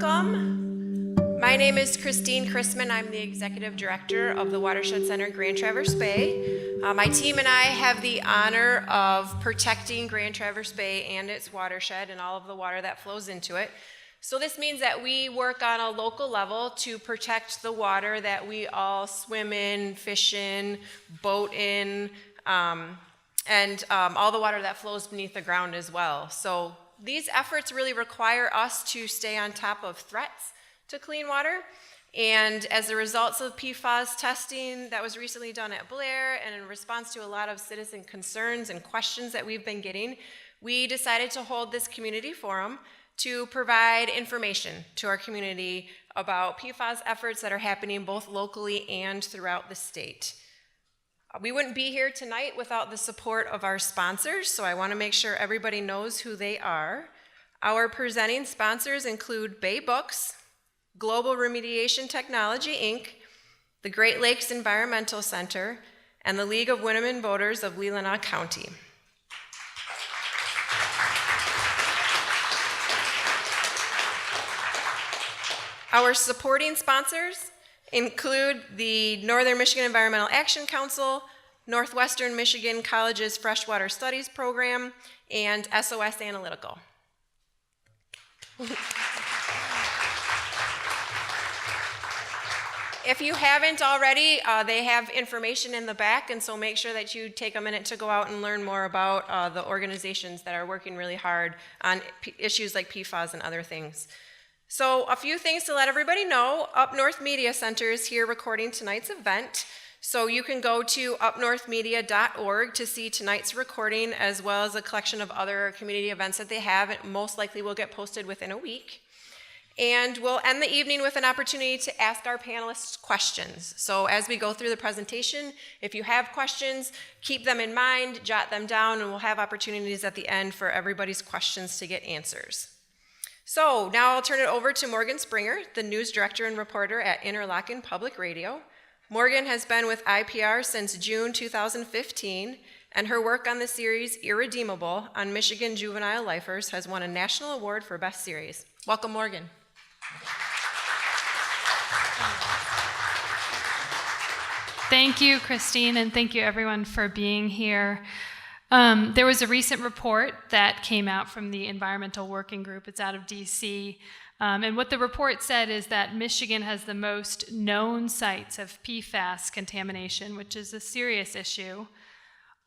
Welcome. My name is Christine Chrisman. I'm the Executive Director of the Watershed Center Grand Traverse Bay. My team and I have the honor of protecting Grand Traverse Bay and its watershed and all of the water that flows into it. So this means that we work on a local level to protect the water that we all swim in, fish in, boat in, and all the water that flows beneath the ground as well. So these efforts really require us to stay on top of threats to clean water. And as a result of PFAS testing that was recently done at Blair, and in response to a lot of citizen concerns and questions that we've been getting, we decided to hold this community forum to provide information to our community about PFAS efforts that are happening both locally and throughout the state. We wouldn't be here tonight without the support of our sponsors, so I want to make sure everybody knows who they are. Our presenting sponsors include Bay Books, Global Remediation Technology, Inc., the Great Lakes Environmental Center, and the League of Women Voters of Leelanau County. Our supporting sponsors include the Northern Michigan Environmental Action Council, Northwestern Michigan College's Freshwater Studies Program, and SOS Analytical. If you haven't already, they have information in the back, and so make sure that you take a minute to go out and learn more about the organizations that are working really hard on issues like PFAS and other things. So a few things to let everybody know. Up North Media Center is here recording tonight's event. So you can go to upnorthmedia.org to see tonight's recording, as well as a collection of other community events that they have. It most likely will get posted within a week. And we'll end the evening with an opportunity to ask our panelists questions. So as we go through the presentation, if you have questions, keep them in mind, jot them down, and we'll have opportunities at the end for everybody's questions to get answers. So now I'll turn it over to Morgan Springer, the news director and reporter at Interlochen Public Radio. Morgan has been with IPR since June 2015, and her work on the series Irredeemable on Michigan juvenile lifers has won a national award for Best Series. Welcome, Morgan. Thank you, Christine, and thank you everyone for being here. There was a recent report that came out from the Environmental Working Group. It's out of DC. And what the report said is that Michigan has the most known sites of PFAS contamination, which is a serious issue.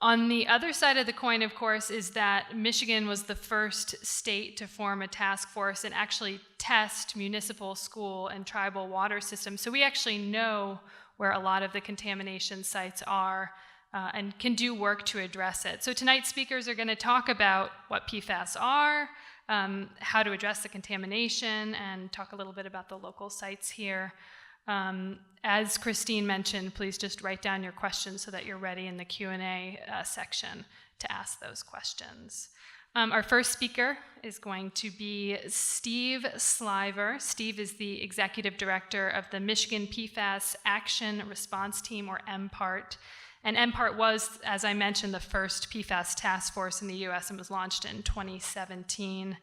On the other side of the coin, of course, is that Michigan was the first state to form a task force and actually test municipal, school, and tribal water systems. So we actually know where a lot of the contamination sites are and can do work to address it. So tonight's speakers are going to talk about what PFAS are, how to address the contamination, and talk a little bit about the local sites here. As Christine mentioned, please just write down your questions so that you're ready in the Q&A section to ask those questions. Our first speaker is going to be Steve Sliver. Steve is the Executive Director of the Michigan PFAS Action Response Team, or MPART. And MPART was, as I mentioned, the first PFAS task force in the U.S. and was launched in 2017.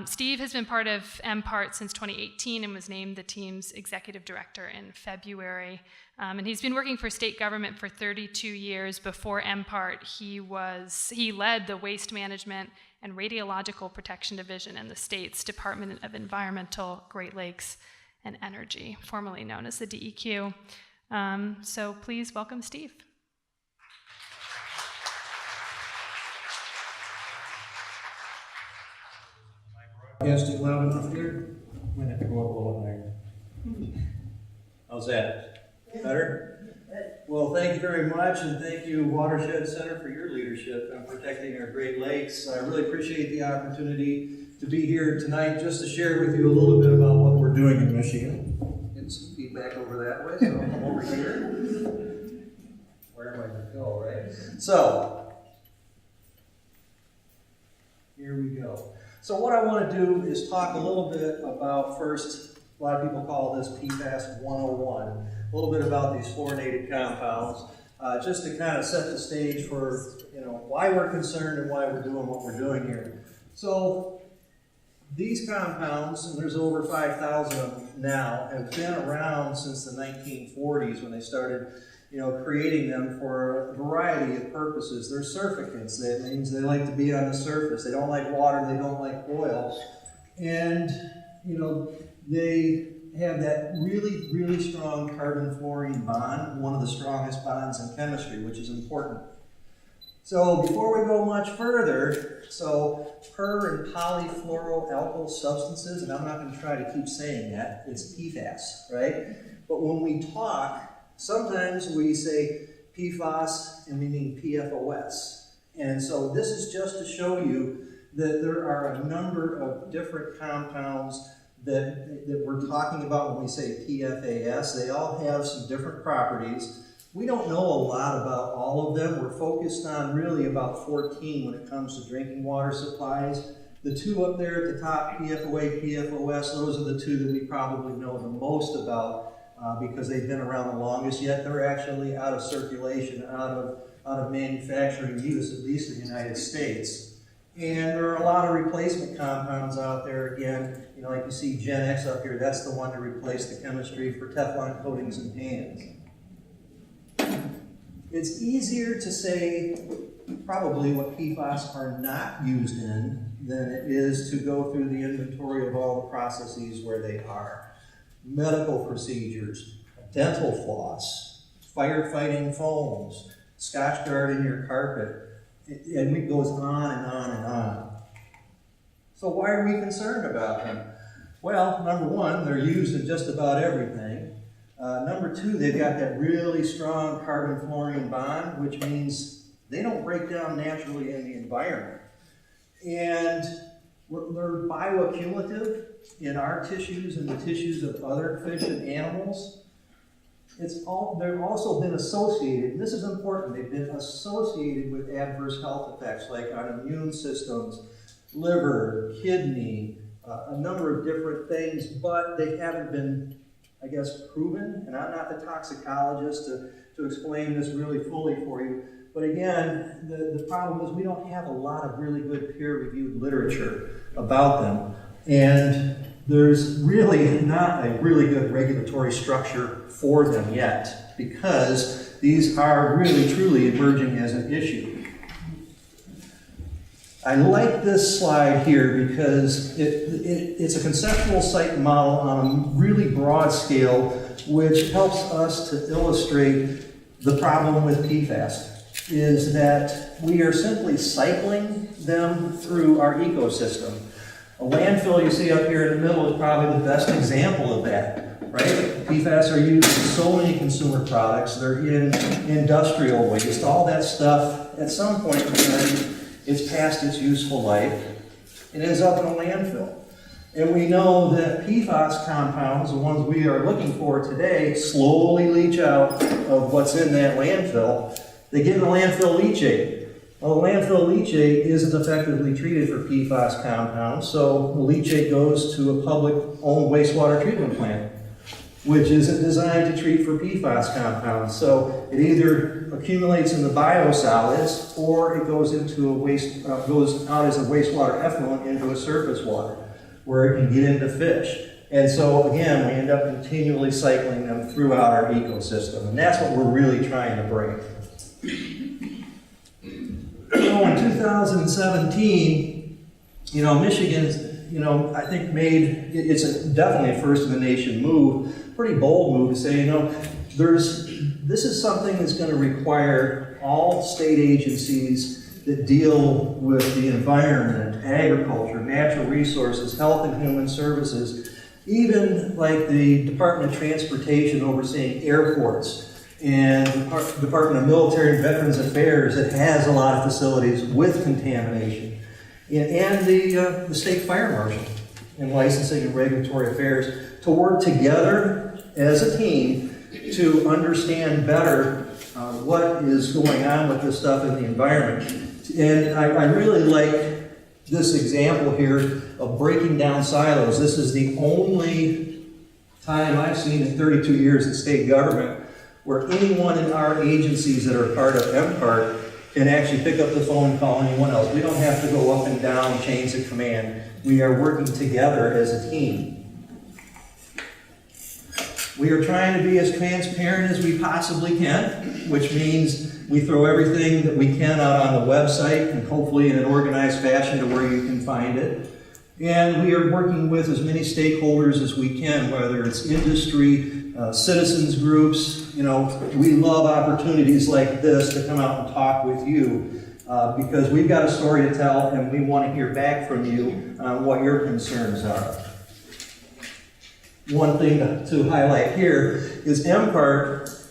Steve has been part of MPART since 2018 and was named the team's executive director in February. And he's been working for state government for 32 years. Before MPART, he led the Waste Management and Radiological Protection Division in the state's Department of Environmental, Great Lakes, and Energy, formerly known as the DEQ. So please welcome Steve. Broadcasting loud enough here? I'm gonna have to go up a little higher. How's that? Better? Well, thank you very much, and thank you, Watershed Center, for your leadership in protecting our Great Lakes. I really appreciate the opportunity to be here tonight just to share with you a little bit about what we're doing in Michigan. Getting some feedback over that way, so I'll come over here. Where am I going to go, right? So, here we go. So what I want to do is talk a little bit about, first, a lot of people call this PFAS 101, a little bit about these fluorinated compounds, just to kind of set the stage for why we're concerned and why we're doing what we're doing here. So these compounds, and there's over 5,000 of them now, have been around since the 1940s when they started, creating them for a variety of purposes. They're surfactants. That means they like to be on the surface. They don't like water. They don't like oil. And, they have that really, really strong carbon-fluorine bond, one of the strongest bonds in chemistry, which is important. So before we go much further, per and polyfluoroalkyl substances, and I'm not going to try to keep saying that, it's PFAS, right? But when we talk, sometimes we say PFAS and we mean PFOS. And so this is just to show you that there are a number of different compounds that we're talking about when we say PFAS. They all have some different properties. We don't know a lot about all of them. We're focused on really about 14 when it comes to drinking water supplies. The two up there at the top, PFOA, PFOS, those are the two that we probably know the most about because they've been around the longest, yet they're actually out of circulation, out of manufacturing use, at least in the United States. And there are a lot of replacement compounds out there. Again, like you see Gen X up here, that's the one to replace the chemistry for Teflon coatings and pans. It's easier to say probably what PFAS are not used in than it is to go through the inventory of all the processes where they are. Medical procedures, dental floss, firefighting foams, Scotchgard in your carpet, and it goes on and on and on. So why are we concerned about them? Well, number one, they're used in just about everything. Number two, they've got that really strong carbon-fluorine bond, which means they don't break down naturally in the environment. And they're bioaccumulative in our tissues and the tissues of other fish and animals. They've also been associated, and this is important, they've been associated with adverse health effects like on immune systems, liver, kidney, a number of different things, but they haven't been, proven, and I'm not the toxicologist to explain this really fully for you. But again, the problem is we don't have a lot of really good peer-reviewed literature about them. And there's really not a really good regulatory structure for them yet, because these are really, truly emerging as an issue. I like this slide here because it's a conceptual site model on a really broad scale, which helps us to illustrate the problem with PFAS, is that we are simply cycling them through our ecosystem. A landfill you see up here in the middle is probably the best example of that, right? PFAS are used in so many consumer products. They're in industrial waste. All that stuff, at some point in time, it's past its useful life. It ends up in a landfill. And we know that PFAS compounds, the ones we are looking for today, slowly leach out of what's in that landfill. They get in the landfill leachate. Well, the landfill leachate isn't effectively treated for PFAS compounds, so the leachate goes to a public-owned wastewater treatment plant, which isn't designed to treat for PFAS compounds. So it either accumulates in the biosolids, or it goes into goes out as a wastewater effluent into a surface water, where it can get into fish. And so again, we end up continually cycling them throughout our ecosystem, and that's what we're really trying to break. So in 2017, Michigan, I think it's definitely a first in the nation move, pretty bold move to say, this is something that's going to require all state agencies that deal with the environment, agriculture, natural resources, health and human services, even like the Department of Transportation overseeing airports, and the Department of Military and Veterans Affairs that has a lot of facilities with contamination, and the state fire marshal in licensing and regulatory affairs to work together as a team to understand better what is going on with this stuff in the environment. And I really like this example here of breaking down silos. This is the only time I've seen in 32 years in state government where anyone in our agencies that are part of MPART and actually pick up the phone and call anyone else. We don't have to go up and down chains of command. We are working together as a team. We are trying to be as transparent as we possibly can, which means we throw everything that we can out on the website and hopefully in an organized fashion to where you can find it. And we are working with as many stakeholders as we can, whether it's industry, citizens groups. You know, we love opportunities like this to come out and talk with you because we've got a story to tell and we want to hear back from you on what your concerns are. One thing to highlight here is MPARC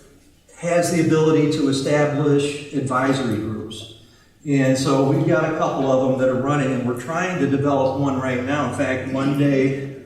has the ability to establish advisory groups. And so we've got a couple of them that are running, and we're trying to develop one right now. In fact, Monday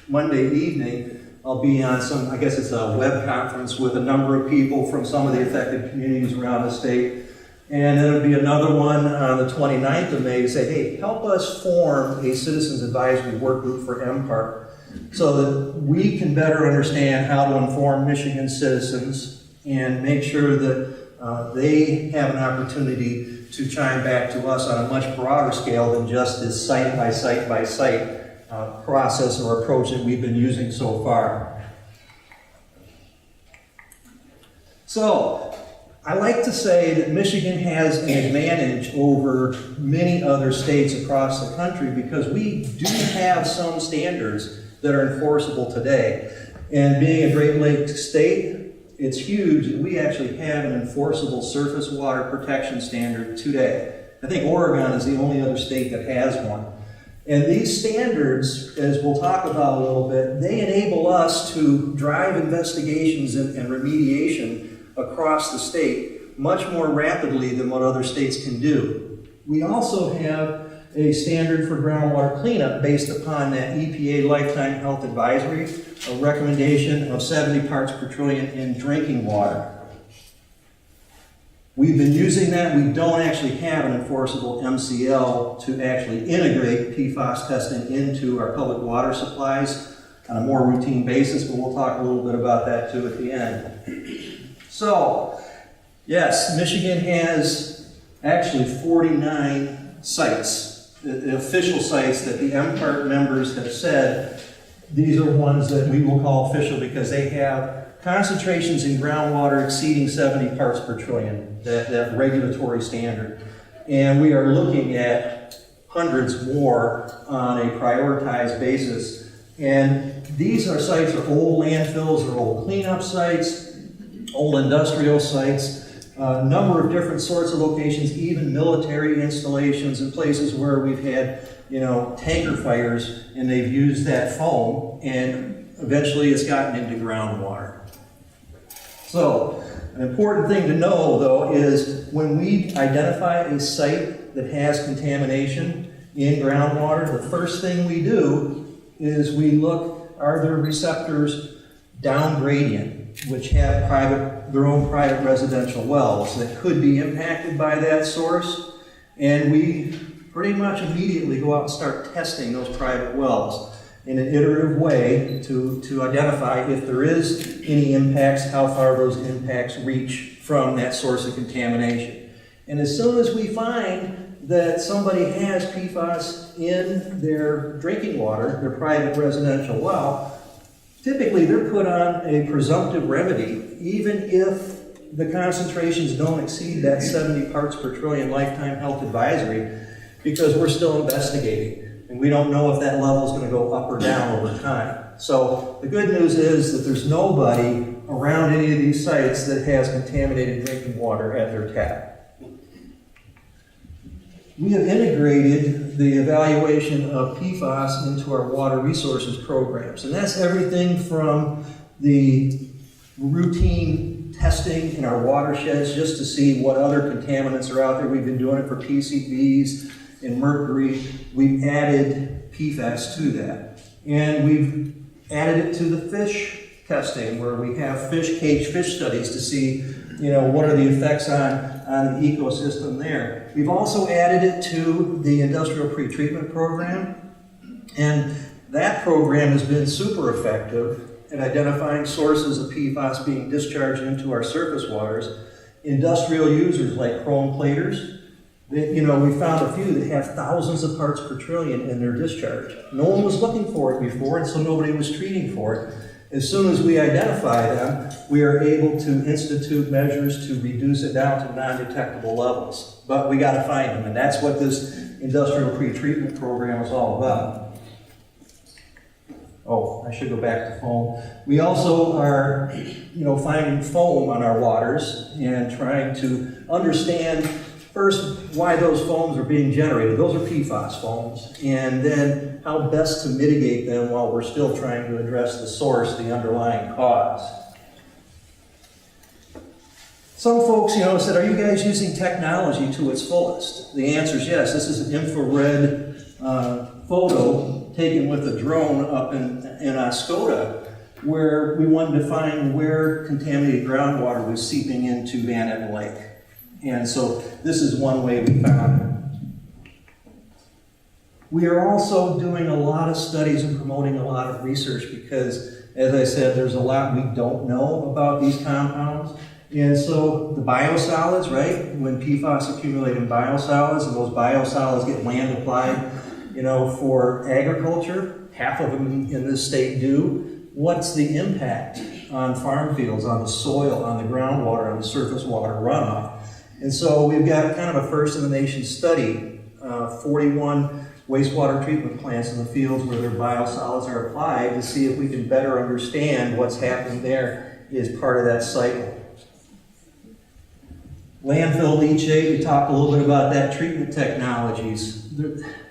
evening, I'll be on some, I guess it's a web conference with a number of people from some of the affected communities around the state. And then there'll be another one on the 29th of May to say, hey, help us form a citizens advisory work group for MPARC so that we can better understand how to inform Michigan citizens and make sure that they have an opportunity to chime back to us on a much broader scale than just this site by site by site process or approach that we've been using so far. So, I like to say that Michigan has an advantage over many other states across the country because we do have some standards that are enforceable today. And being a Great Lakes state, it's huge that we actually have an enforceable surface water protection standard today. I think Oregon is the only other state that has one. And these standards, as we'll talk about a little bit, they enable us to drive investigations and remediation across the state much more rapidly than what other states can do. We also have a standard for groundwater cleanup based upon that EPA Lifetime Health Advisory, a recommendation of 70 parts per trillion in drinking water. We've been using that. We don't actually have an enforceable MCL to actually integrate PFAS testing into our public water supplies on a more routine basis, but we'll talk a little bit about that too at the end. So, yes, Michigan has actually 49 sites, the official sites that the MPARC members have said these are ones that we will call official because they have concentrations in groundwater exceeding 70 parts per trillion, that regulatory standard. And we are looking at hundreds more on a prioritized basis. And these are sites are old landfills or old cleanup sites, old industrial sites, a number of different sorts of locations, even military installations and places where we've had, tanker fires and they've used that foam and eventually it's gotten into groundwater. So, an important thing to know though is when we identify a site that has contamination in groundwater, the first thing we do is we look, are there receptors down gradient, which have their own private residential wells that could be impacted by that source, and we pretty much immediately go out and start testing those private wells in an iterative way to identify if there is any impacts, how far those impacts reach from that source of contamination. And as soon as we find that somebody has PFAS in their drinking water, their private residential well, typically they're put on a presumptive remedy, even if the concentrations don't exceed that 70 parts per trillion lifetime health advisory, because we're still investigating. And we don't know if that level is going to go up or down over time. So the good news is that there's nobody around any of these sites that has contaminated drinking water at their tap. We have integrated the evaluation of PFAS into our water resources programs. And that's everything from the routine testing in our watersheds just to see what other contaminants are out there. We've been doing it for PCBs and mercury. We've added PFAS to that. And we've added it to the fish testing where we have cage fish studies to see, what are the effects on the ecosystem there. We've also added it to the industrial pretreatment program. And that program has been super effective at identifying sources of PFAS being discharged into our surface waters. Industrial users like chrome platers, we found a few that have thousands of parts per trillion in their discharge. No one was looking for it before, and so nobody was treating for it. As soon as we identify them, we are able to institute measures to reduce it down to non-detectable levels. But we got to find them, and that's what this industrial pretreatment program is all about. Oh, I should go back to foam. We also are, finding foam on our waters and trying to understand first why those foams are being generated. Those are PFAS foams, and then how best to mitigate them while we're still trying to address the source, the underlying cause. Some folks, said, are you guys using technology to its fullest? The answer is yes. This is an infrared photo taken with a drone up in Oscoda, where we wanted to find where contaminated groundwater was seeping into Van Etten Lake. And so this is one way we found it. We are also doing a lot of studies and promoting a lot of research because, as I said, there's a lot we don't know about these compounds. And so the biosolids, right? When PFAS accumulate in biosolids and those biosolids get land applied, for agriculture, half of them in this state do. What's the impact on farm fields, on the soil, on the groundwater, on the surface water runoff? And so we've got kind of a first-in-the-nation study, 41 wastewater treatment plants in the fields where their biosolids are applied to see if we can better understand what's happening there as part of that cycle. Landfill leachate, we talked a little bit about that, treatment technologies.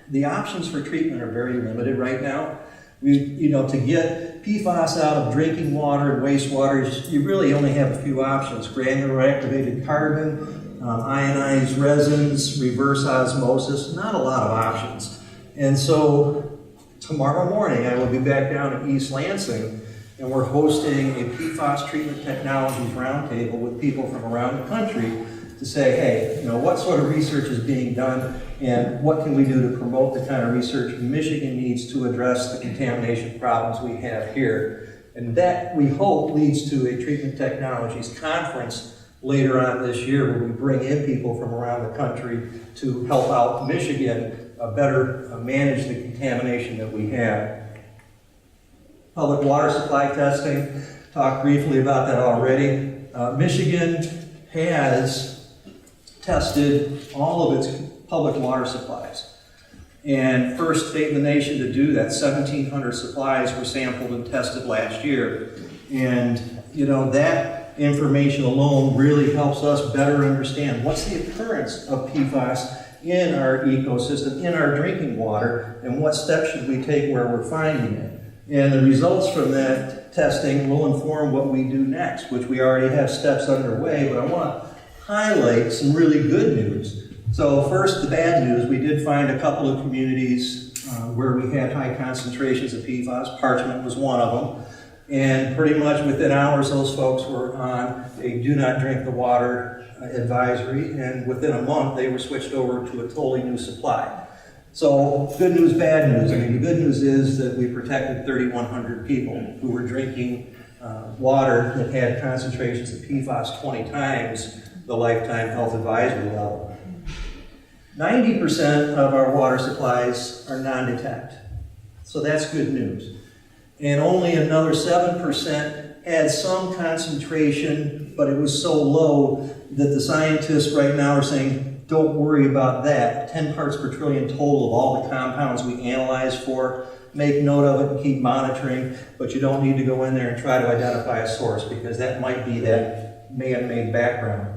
The options for treatment are very limited right now. To get PFAS out of drinking water and wastewater, you really only have a few options. Granular activated carbon, ionized resins, reverse osmosis, not a lot of options. And so tomorrow morning I will be back down at East Lansing, and we're hosting a PFAS treatment technologies roundtable with people from around the country to say, hey, what sort of research is being done and what can we do to promote the kind of research Michigan needs to address the contamination problems we have here. And that, we hope, leads to a treatment technologies conference later on this year where we bring in people from around the country to help out Michigan better manage the contamination that we have. Public water supply testing, talked briefly about that already. Michigan has tested all of its public water supplies. And first state in the nation to do that, 1,700 supplies were sampled and tested last year. And, that information alone really helps us better understand what's the occurrence of PFAS in our ecosystem, in our drinking water, and what steps should we take where we're finding it. And the results from that testing will inform what we do next, which we already have steps underway, but I want to highlight some really good news. So first, the bad news, we did find a couple of communities where we had high concentrations of PFAS. Parchment was one of them. And pretty much within hours, those folks were on a do not drink the water advisory. And within a month, they were switched over to a totally new supply. So good news, bad news. The good news is that we protected 3,100 people who were drinking water that had concentrations of PFAS 20 times the lifetime health advisory level. 90% of our water supplies are non-detect. So that's good news. And only another 7% had some concentration, but it was so low that the scientists right now are saying, don't worry about that. 10 parts per trillion total of all the compounds we analyze for. Make note of it and keep monitoring, but you don't need to go in there and try to identify a source because that might be that man-made background.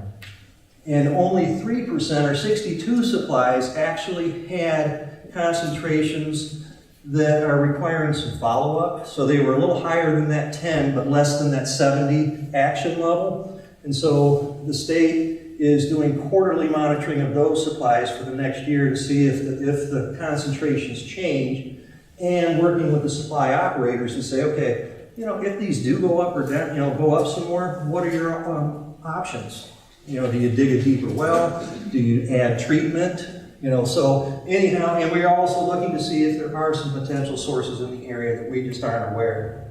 And only 3% or 62 supplies actually had concentrations that are requiring some follow-up. So they were a little higher than that 10, but less than that 70 action level. And so the state is doing quarterly monitoring of those supplies for the next year to see if the concentrations change, and working with the supply operators to say, okay, if these do go up or down, go up some more, what are your options? Do you dig a deeper well? Do you add treatment? So anyhow, and we are also looking to see if there are some potential sources in the area that we just aren't aware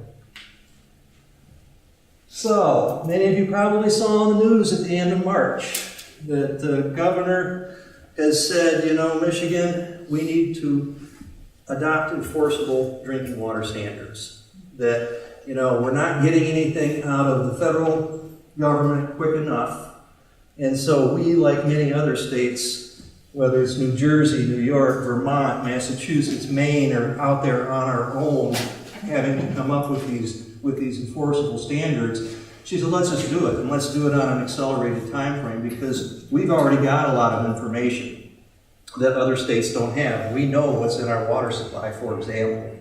of. So, many of you probably saw in the news at the end of March that the governor has said, you know, Michigan, we need to adopt enforceable drinking water standards. That, you know, we're not getting anything out of the federal government quick enough. And so we, like many other states, whether it's New Jersey, New York, Vermont, Massachusetts, Maine, are out there on our own having to come up with these enforceable standards. She said, let's just do it, and let's do it on an accelerated time frame, because we've already got a lot of information that other states don't have. We know what's in our water supply, for example.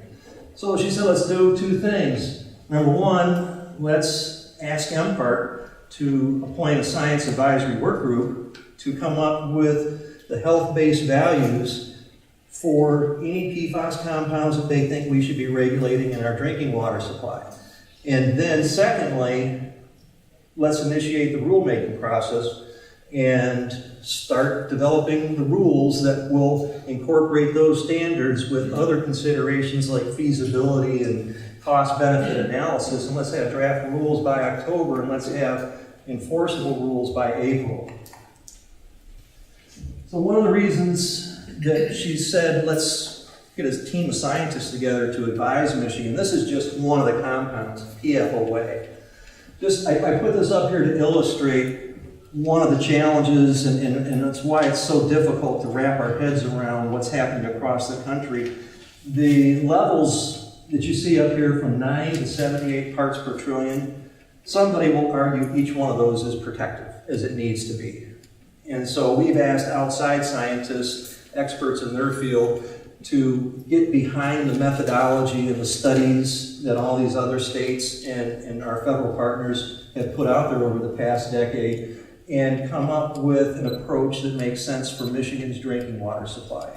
So she said, let's do two things. Number one, let's ask MPART to appoint a science advisory work group to come up with the health-based values for any PFAS compounds that they think we should be regulating in our drinking water supply. And then secondly, let's initiate the rulemaking process and start developing the rules that will incorporate those standards with other considerations like feasibility and cost-benefit analysis. And let's have draft rules by October, and let's have enforceable rules by April. So one of the reasons that she said, let's get a team of scientists together to advise Michigan, this is just one of the compounds, PFOA. I put this up here to illustrate one of the challenges, and that's why it's so difficult to wrap our heads around what's happening across the country. The levels that you see up here from 9 to 78 parts per trillion, somebody will argue each one of those is protective, as it needs to be. And so we've asked outside scientists, experts in their field, to get behind the methodology and the studies that all these other states and our federal partners have put out there over the past decade, and come up with an approach that makes sense for Michigan's drinking water supply.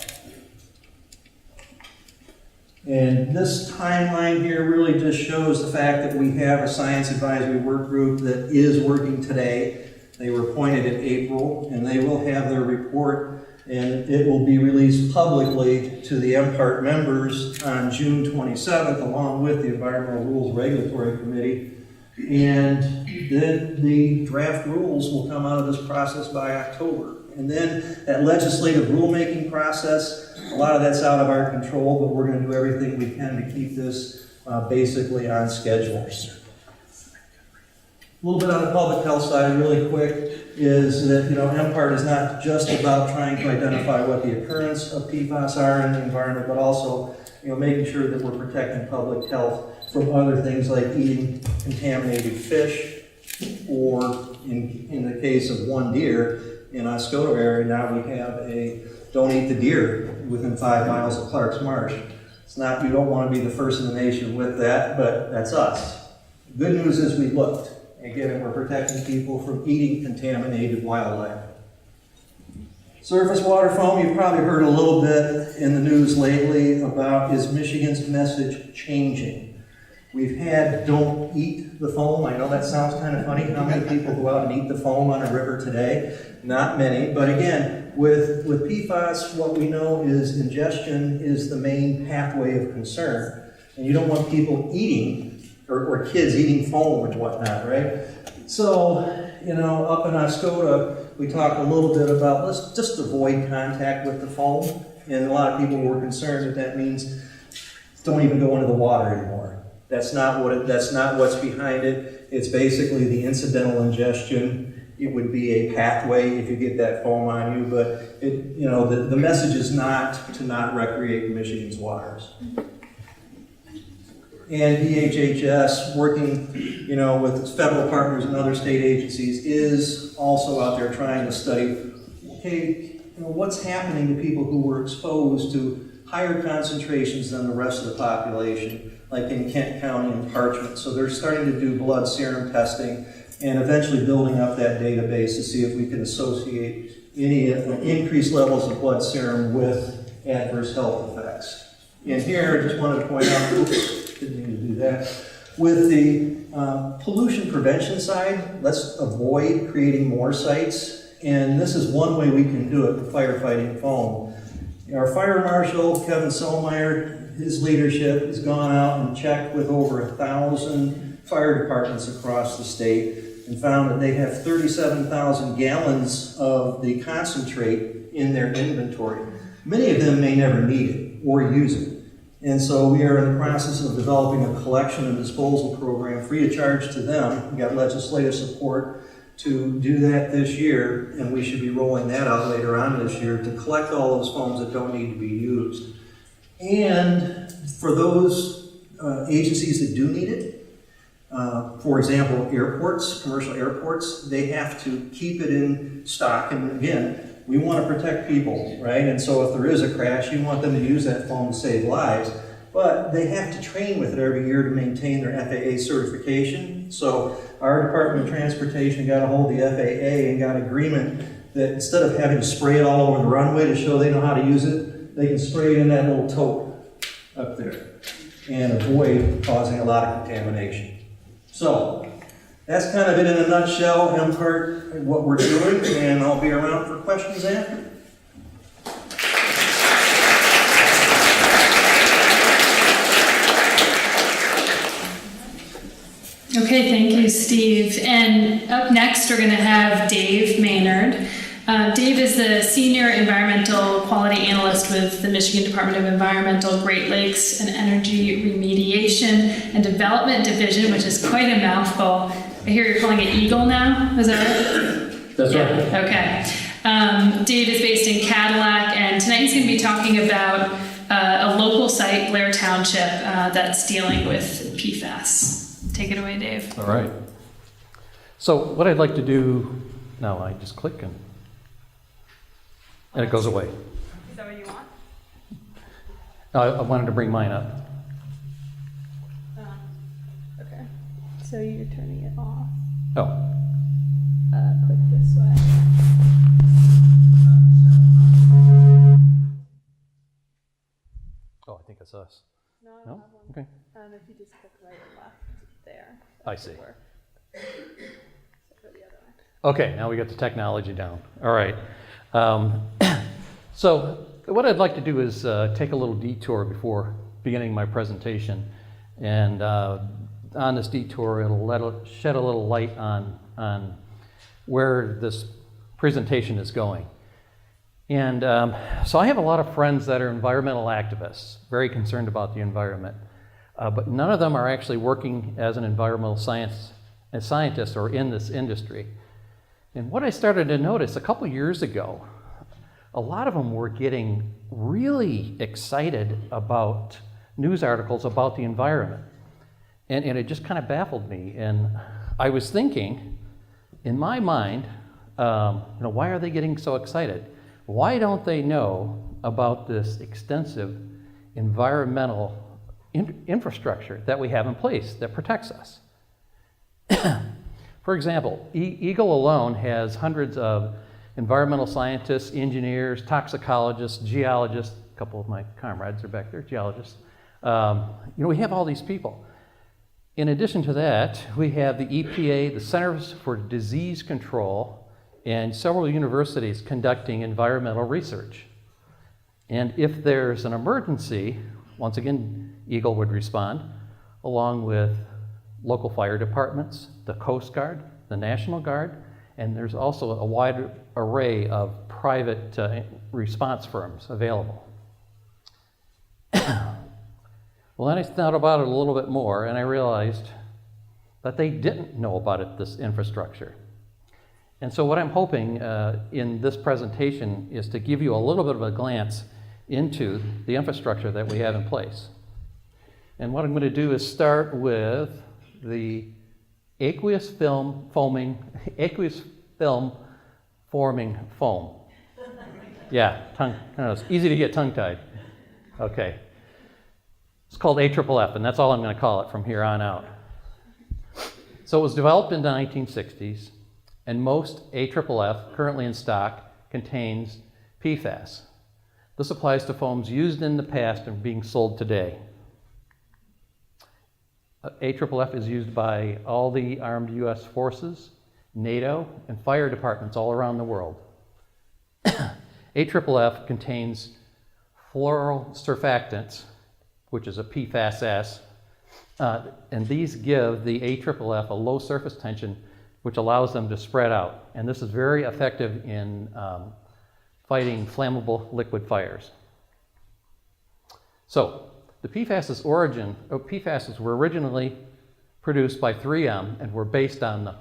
And this timeline here really just shows the fact that we have a science advisory work group that is working today. They were appointed in April, and they will have their report, and it will be released publicly to the MPART members on June 27th, along with the Environmental Rules Regulatory Committee. And then the draft rules will come out of this process by October. And then that legislative rulemaking process, a lot of that's out of our control, but we're going to do everything we can to keep this basically on schedule. A little bit on the public health side, really quick, is that, you know, MPART is not just about trying to identify what the occurrence of PFAS are in the environment, but also, you know, making sure that we're protecting public health from other things like eating contaminated fish, or in the case of one deer in Oscoda area, now we have a don't eat the deer within 5 miles of Clark's Marsh. It's not, you don't want to be the first in the nation with that, but that's us. The good news is we looked. Again, we're protecting people from eating contaminated wildlife. Surface water foam, you've probably heard a little bit in the news lately about, is Michigan's message changing? We've had don't eat the foam. I know that sounds kind of funny. How many people go out and eat the foam on a river today? Not many. But again, with PFAS, what we know is ingestion is the main pathway of concern. And you don't want people eating, or kids eating foam and whatnot, right? So, you know, up in Oscoda, we talked a little bit about, let's just avoid contact with the foam. And a lot of people were concerned that means don't even go into the water anymore. That's not what's behind it. It's basically the incidental ingestion. It would be a pathway if you get that foam on you, but it, you know, the message is not to not recreate Michigan's waters. And DHHS, working, you know, with its federal partners and other state agencies, is also out there trying to study, okay, you know, what's happening to people who were exposed to higher concentrations than the rest of the population, like in Kent County and Parchment. So they're starting to do blood serum testing and eventually building up that database to see if we can associate any increased levels of blood serum with adverse health effects. And here, I just wanted to point out, oops, didn't mean to do that. With the pollution prevention side, let's avoid creating more sites. And this is one way we can do it with firefighting foam. Our fire marshal, Kevin Solmeyer, his leadership has gone out and checked with over 1,000 fire departments across the state and found that they have 37,000 gallons of the concentrate in their inventory. Many of them may never need it or use it. And so we are in the process of developing a collection and disposal program free of charge to them. We got legislative support to do that this year, and we should be rolling that out later on this year to collect all those foams that don't need to be used. And for those agencies that do need it, for example, airports, commercial airports, they have to keep it in stock. And again, we want to protect people, right? And so if there is a crash, you want them to use that foam to save lives. But they have to train with it every year to maintain their FAA certification. So our Department of Transportation got a hold of the FAA and got agreement that instead of having to spray it all over the runway to show they know how to use it, they can spray it in that little tote up there and avoid causing a lot of contamination. So that's kind of it in a nutshell, MPART, what we're doing, and I'll be around for questions after. Okay, thank you, Steve. And up next, we're going to have Dave Maynard. Dave is the Senior Environmental Quality Analyst with the Michigan Department of Environmental, Great Lakes, and Energy Remediation and Development Division, which is quite a mouthful. I hear you're calling it EAGLE now, is that right? That's right. Okay. Dave is based in Cadillac, and tonight he's going to be talking about a local site, Blair Township, that's dealing with PFAS. Take it away, Dave. All right. So what I'd like to do now, I just click and it goes away. Is that what you want? I wanted to bring mine up. Okay. So you're turning it off. Oh, Click this way. I think it's us. No, I No? don't have one. Okay. If you just click right and left there. I see. Or so go the other way. Okay, now we got the technology down. All right. So what I'd like to do is take a little detour before beginning my presentation. And on this detour, it'll shed a little light on where this presentation is going. And so I have a lot of friends that are environmental activists, very concerned about the environment. But none of them are actually working as an environmental scientist or in this industry. And what I started to notice a couple years ago, a lot of them were getting really excited about news articles about the environment. And it just kind of baffled me. And I was thinking, in my mind, why are they getting so excited? Why don't they know about this extensive environmental infrastructure that we have in place that protects us? For example, EAGLE alone has hundreds of environmental scientists, engineers, toxicologists, geologists. A couple of my comrades are back there, geologists. We have all these people. In addition to that, we have the EPA, the Centers for Disease Control, and several universities conducting environmental research. And if there's an emergency, once again, EAGLE would respond, along with local fire departments, the Coast Guard, the National Guard, and there's also a wide array of private response firms available. Well, then I thought about it a little bit more, and I realized that they didn't know about it, this infrastructure. And so what I'm hoping in this presentation is to give you a little bit of a glance into the infrastructure that we have in place. And what I'm going to do is start with the aqueous film forming foam. Yeah, I know, it's easy to get tongue-tied. Okay. It's called AFFF, and that's all I'm going to call it from here on out. So it was developed in the 1960s, and most AFFF currently in stock contains PFAS. This applies to foams used in the past and being sold today. AFFF is used by all the armed U.S. forces, NATO, and fire departments all around the world. AFFF contains fluorosurfactants, which is a PFAS, And these give the AFFF a low surface tension, which allows them to spread out. And this is very effective in fighting flammable liquid fires. So the PFAS's PFASs were originally produced by 3M and were based on the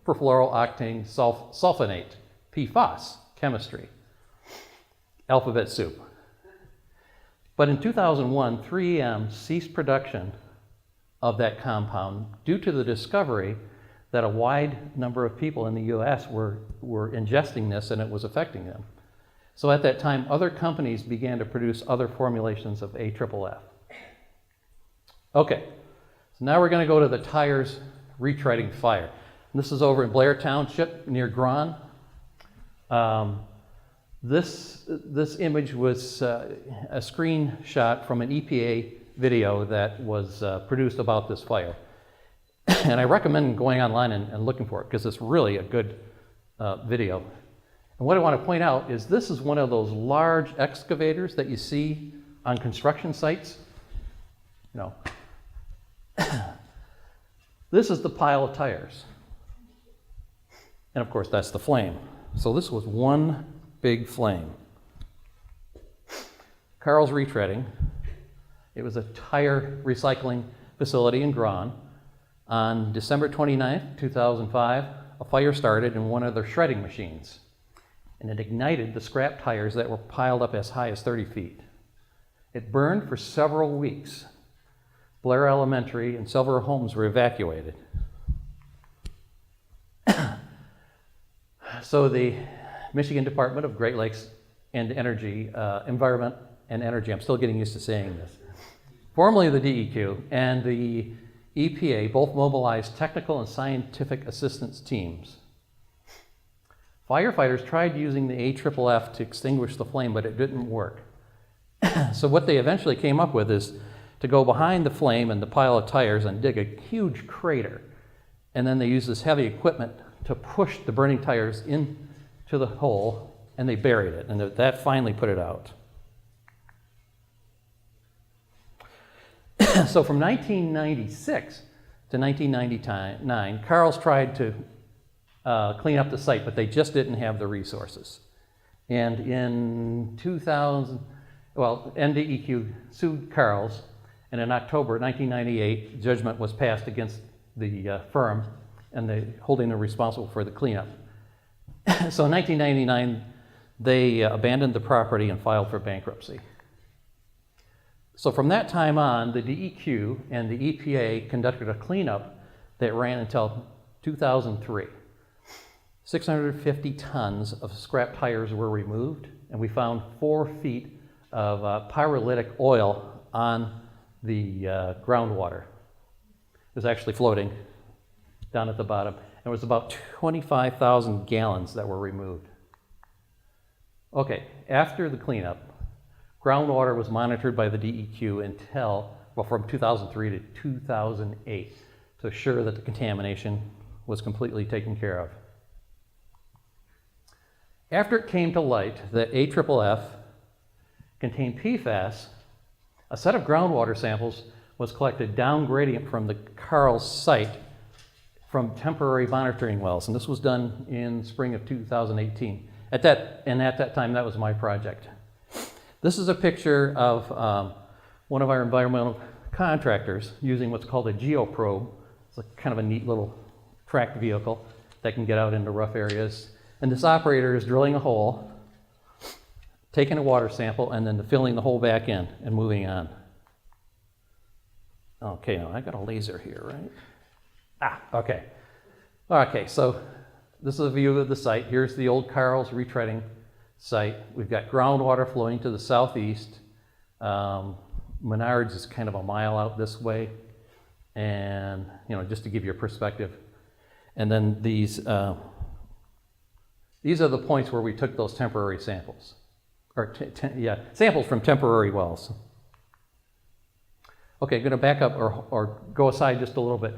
perfluorooctane sulfonate, PFAS, chemistry, alphabet soup. But in 2001, 3M ceased production of that compound due to the discovery that a wide number of people in the US were ingesting this and it was affecting them. So at that time, other companies began to produce other formulations of AFFF. Okay, so now we're going to go to the tires retreading fire. And this is over in Blair Township near Gran. This image was a screenshot from an EPA video that was produced about this fire. And I recommend going online and looking for it because it's really a good video. And what I want to point out is this is one of those large excavators that you see on construction sites. You know, this is the pile of tires. And of course, that's the flame. So this was one big flame. Carl's Retreading. It was a tire recycling facility in Gran. On December 29th, 2005, a fire started in one of their shredding machines, and it ignited the scrap tires that were piled up as high as 30 feet. It burned for several weeks. Blair Elementary and several homes were evacuated. So the Michigan Department of Great Lakes and Energy, Environment and Energy, I'm still getting used to saying this, formerly the DEQ, and the EPA both mobilized technical and scientific assistance teams. Firefighters tried using the AFFF to extinguish the flame, but it didn't work. So what they eventually came up with is to go behind the flame and the pile of tires and dig a huge crater. And then they used this heavy equipment to push the burning tires into the hole, and they buried it, and that finally put it out. So from 1996 to 1999, Carl's tried to clean up the site, but they just didn't have the resources. And in 2000, NDEQ sued Carl's, and in October 1998, judgment was passed against the firm and holding them responsible for the cleanup. So in 1999, they abandoned the property and filed for bankruptcy. So from that time on, the DEQ and the EPA conducted a cleanup that ran until 2003. 650 tons of scrap tires were removed, and we found 4 feet of pyrolytic oil on the groundwater. It was actually floating down at the bottom. And it was about 25,000 gallons that were removed. Okay, after the cleanup, groundwater was monitored by the DEQ until, from 2003 to 2008 to assure that the contamination was completely taken care of. After it came to light that AFFF contained PFAS, a set of groundwater samples was collected down gradient from the Carl's site from temporary monitoring wells, and this was done in spring of 2018. At that time, that was my project. This is a picture of one of our environmental contractors using what's called a geoprobe. It's kind of a neat little tracked vehicle that can get out into rough areas. And this operator is drilling a hole, taking a water sample, and then filling the hole back in and moving on. Okay, now I got a laser here, right? Okay. Okay, so this is a view of the site. Here's the old Carl's retreading site. We've got groundwater flowing to the southeast. Menards is kind of a mile out this way. And, just to give you a perspective. And then these are the points where we took those temporary samples. Samples from temporary wells. Okay, I'm going to back up or go aside just a little bit.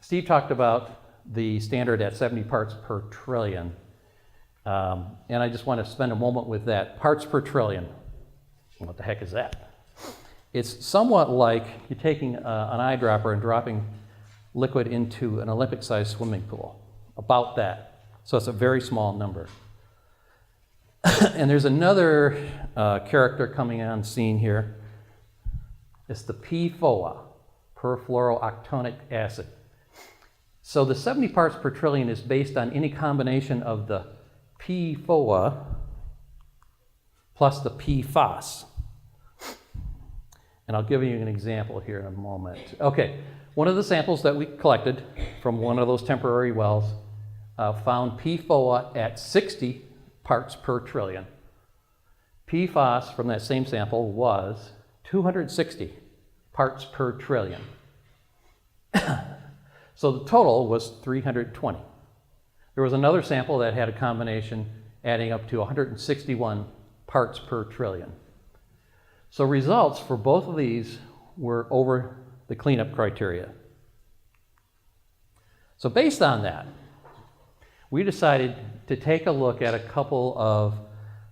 Steve talked about the standard at 70 parts per trillion. And I just want to spend a moment with that. Parts per trillion. What the heck is that? It's somewhat like you're taking an eyedropper and dropping liquid into an Olympic-sized swimming pool. About that. So it's a very small number. And there's another character coming on scene here. It's the PFOA, perfluorooctanoic acid. So the 70 parts per trillion is based on any combination of the PFOA plus the PFAS. And I'll give you an example here in a moment. Okay, one of the samples that we collected from one of those temporary wells found PFOA at 60 parts per trillion. PFAS from that same sample was 260 parts per trillion. So the total was 320. There was another sample that had a combination adding up to 161 parts per trillion. So results for both of these were over the cleanup criteria. So based on that, we decided to take a look at a couple of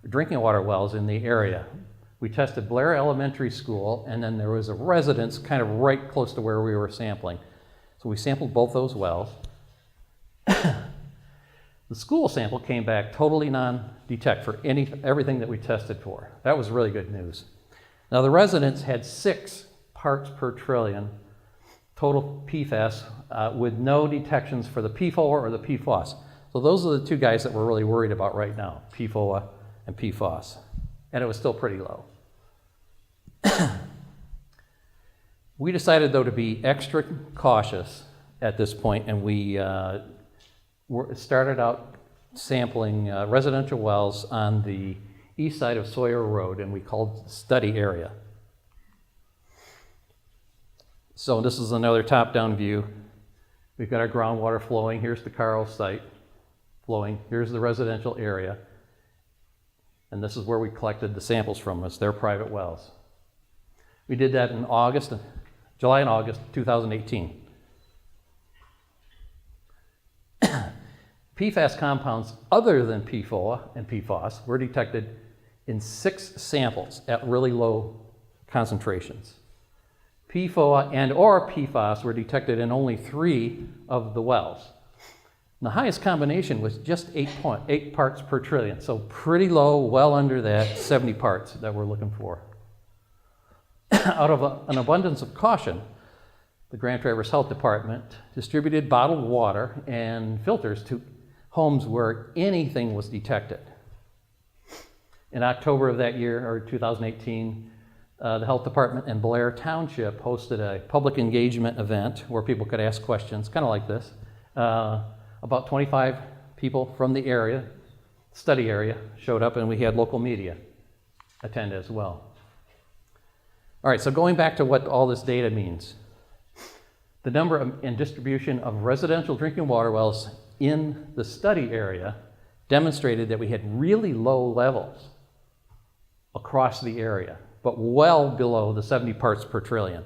drinking water wells in the area. We tested Blair Elementary School, and then there was a residence kind of right close to where we were sampling. So we sampled both those wells. The school sample came back totally non-detect for everything that we tested for. That was really good news. Now the residence had 6 parts per trillion total PFAS with no detections for the PFOA or the PFOS. So those are the two guys that we're really worried about right now, PFOA and PFOS. And it was still pretty low. We decided, though, to be extra cautious at this point, and we started out sampling residential wells on the east side of Sawyer Road, and we called study area. So this is another top-down view. We've got our groundwater flowing. Here's the Carl site flowing. Here's the residential area. And this is where we collected the samples from. It's their private wells. We did that in July and August 2018. PFAS compounds other than PFOA and PFOS were detected in 6 samples at really low concentrations. PFOA and or PFAS were detected in only 3 of the wells. And the highest combination was just 8 parts per trillion, so pretty low, well under that 70 parts that we're looking for. Out of an abundance of caution, the Grand Traverse Health Department distributed bottled water and filters to homes where anything was detected. In October of that year, or 2018, the Health Department and Blair Township hosted a public engagement event where people could ask questions, kind of like this. About 25 people from the area, study area, showed up, and we had local media attend as well. All right, so going back to what all this data means. The number and distribution of residential drinking water wells in the study area demonstrated that we had really low levels across the area, but well below the 70 parts per trillion.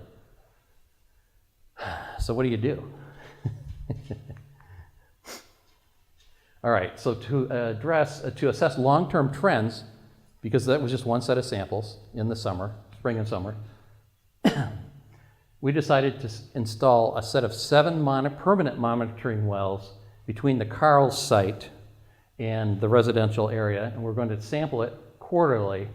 So what do you do? All right, so to assess long-term trends, because that was just one set of samples in the summer, spring and summer, we decided to install a set of 7 permanent monitoring wells between the Carl's site and the residential area, and we're going to sample it quarterly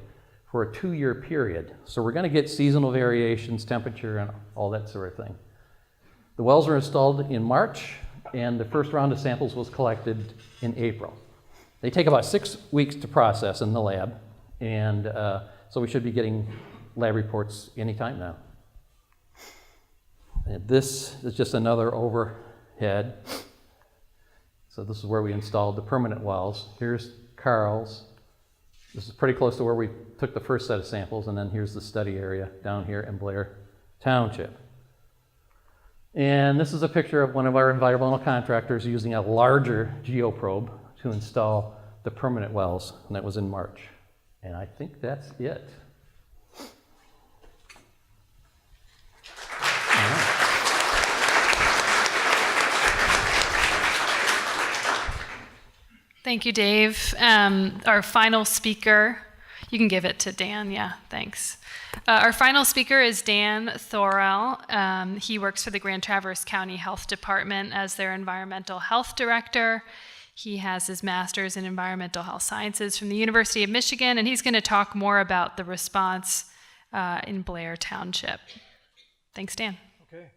for a 2-year period. So we're going to get seasonal variations, temperature, and all that sort of thing. The wells were installed in March, and the first round of samples was collected in April. They take about 6 weeks to process in the lab, and so we should be getting lab reports anytime now. And this is just another overhead. So this is where we installed the permanent wells. Here's Carl's. This is pretty close to where we took the first set of samples, and then here's the study area down here in Blair Township. And this is a picture of one of our environmental contractors using a larger geoprobe to install the permanent wells, and that was in March. And I think that's it. Thank you, Dave. Our final speaker, You can give it to Dan. Yeah, thanks. Our final speaker is Dan Thorell. He works for the Grand Traverse County Health Department as their environmental health director. He has his master's in environmental health sciences from the University of Michigan, and he's going to talk more about the response in Blair Township. Thanks, Dan. Okay.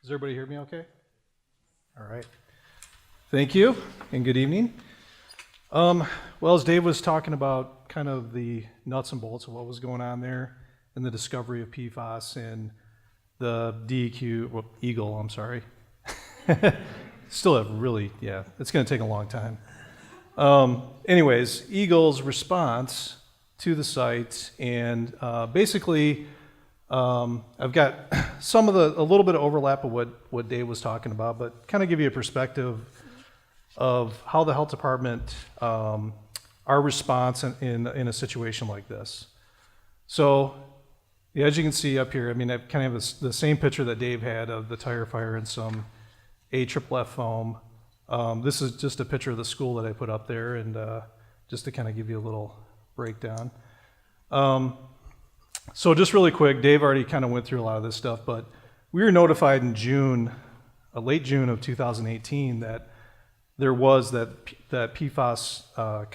Does everybody hear me okay? All right. Thank you, and good evening. Well, as Dave was talking about kind of the nuts and bolts of what was going on there and the discovery of PFAS and the Eagle, I'm sorry. Still have really, yeah, it's going to take a long time. Anyways, Eagle's response to the site, and basically, I've got a little bit of overlap of what Dave was talking about, but kind of give you a perspective of how the health department, our response in a situation like this. So, as you can see up here, I mean, I kind of have the same picture that Dave had of the tire fire and some AFFF foam. This is just a picture of the school that I put up there, and just to kind of give you a little breakdown. So just really quick, Dave already kind of went through a lot of this stuff, but we were notified in June, late June of 2018, that there was that PFAS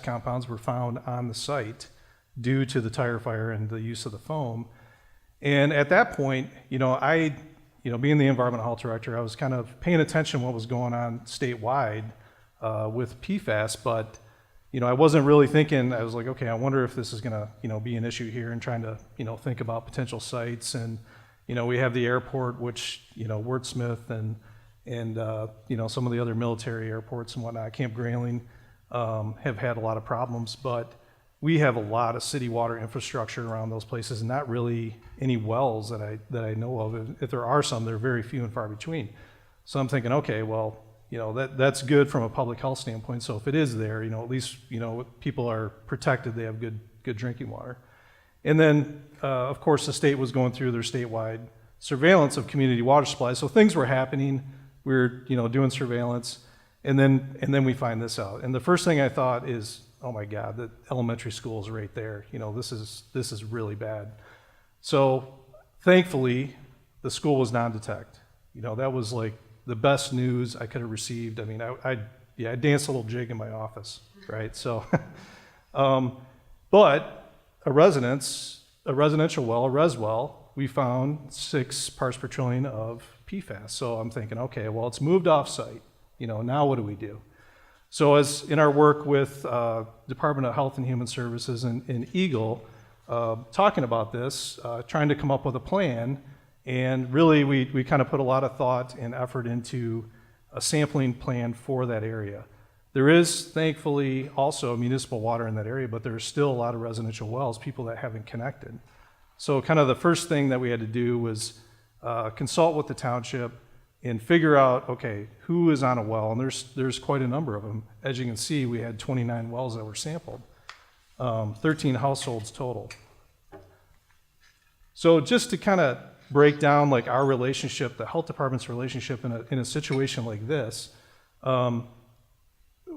compounds were found on the site due to the tire fire and the use of the foam. And at that point, being the environmental health director, I was kind of paying attention to what was going on statewide with PFAS, but I wasn't really thinking. I was like, okay, I wonder if this is going to be an issue here, and trying to think about potential sites. And we have the airport, which Wordsmith and some of the other military airports and whatnot, Camp Grayling, have had a lot of problems, but we have a lot of city water infrastructure around those places, and not really any wells that I know of. If there are some, they're very few and far between. So I'm thinking, okay, well, that's good from a public health standpoint. So if it is there, at least people are protected. They have good drinking water. And then, of course, the state was going through their statewide surveillance of community water supplies. So things were happening. We were doing surveillance, and then we find this out. And the first thing I thought is, oh my God, the elementary school is right there. This is really bad. So thankfully, the school was non-detect. That was like the best news I could have received. I mean, I danced a little jig in my office, right? So, but a residential well, a res well, we found 6 parts per trillion of PFAS. So I'm thinking, okay, well, it's moved off site. Now what do we do? So as in our work with Department of Health and Human Services and Eagle, talking about this, trying to come up with a plan. And really, we kind of put a lot of thought and effort into a sampling plan for that area. There is, thankfully, also municipal water in that area, but there's still a lot of residential wells, people that haven't connected. So kind of the first thing that we had to do was consult with the township and figure out, okay, who is on a well, and there's quite a number of them. As you can see, we had 29 wells that were sampled, 13 households total. So just to kind of break down like our relationship, the health department's relationship in a situation like this,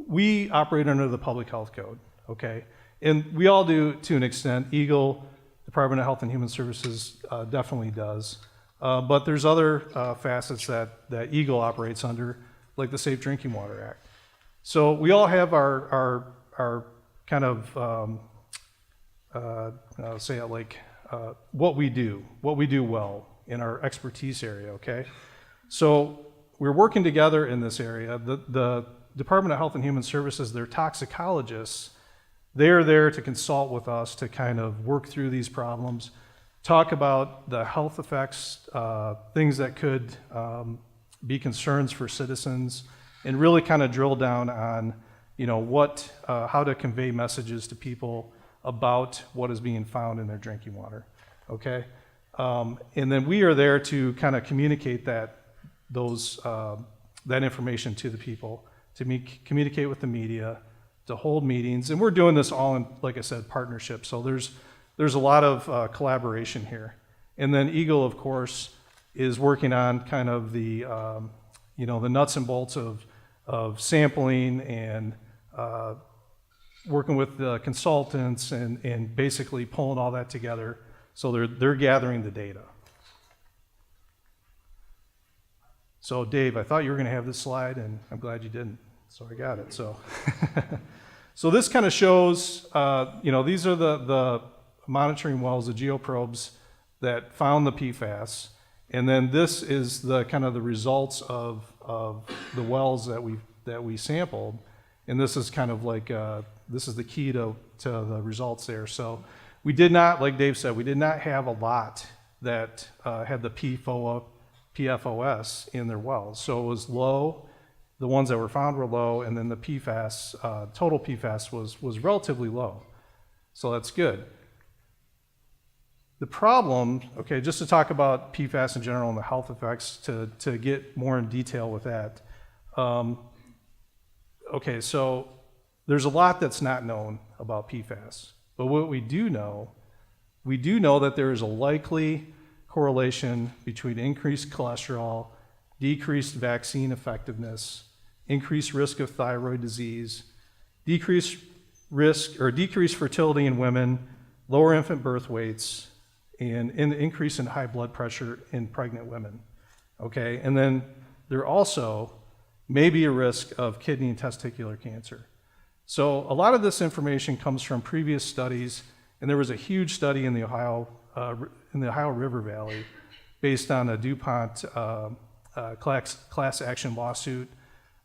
we operate under the public health code, okay? And we all do to an extent. Eagle, Department of Health and Human Services definitely does. But there's other facets that Eagle operates under, like the Safe Drinking Water Act. So we all have our kind of, say it like, what we do well in our expertise area, okay? So we're working together in this area. The Department of Health and Human Services, their toxicologists, they're there to consult with us to kind of work through these problems, talk about the health effects, things that could be concerns for citizens, and really kind of drill down on, how to convey messages to people about what is being found in their drinking water, okay? And then we are there to kind of communicate that information to the people, to communicate with the media, to hold meetings, and we're doing this all in, like I said, partnership. So there's a lot of collaboration here. And then Eagle, of course, is working on kind of the the nuts and bolts of sampling and working with the consultants and basically pulling all that together. So they're gathering the data. So Dave, I thought you were going to have this slide, and I'm glad you didn't. So I got it. So, so this kind of shows, these are the monitoring wells, the geoprobes that found the PFAS, and then this is the kind of the results of the wells that we sampled, and this is kind of like this is the key to the results there. So we did not, like Dave said, we did not have a lot that had the PFOS in their wells. So it was low. The ones that were found were low, and then the PFAS, total PFAS was relatively low. So that's good. The problem, okay, just to talk about PFAS in general and the health effects, to get more in detail with that. Okay, so there's a lot that's not known about PFAS. But what we do know that there is a likely correlation between increased cholesterol, decreased vaccine effectiveness, increased risk of thyroid disease, decreased fertility in women, lower infant birth weights, and an increase in high blood pressure in pregnant women. Okay, and then there also may be a risk of kidney and testicular cancer. So a lot of this information comes from previous studies, and there was a huge study in the Ohio River Valley based on a DuPont class action lawsuit.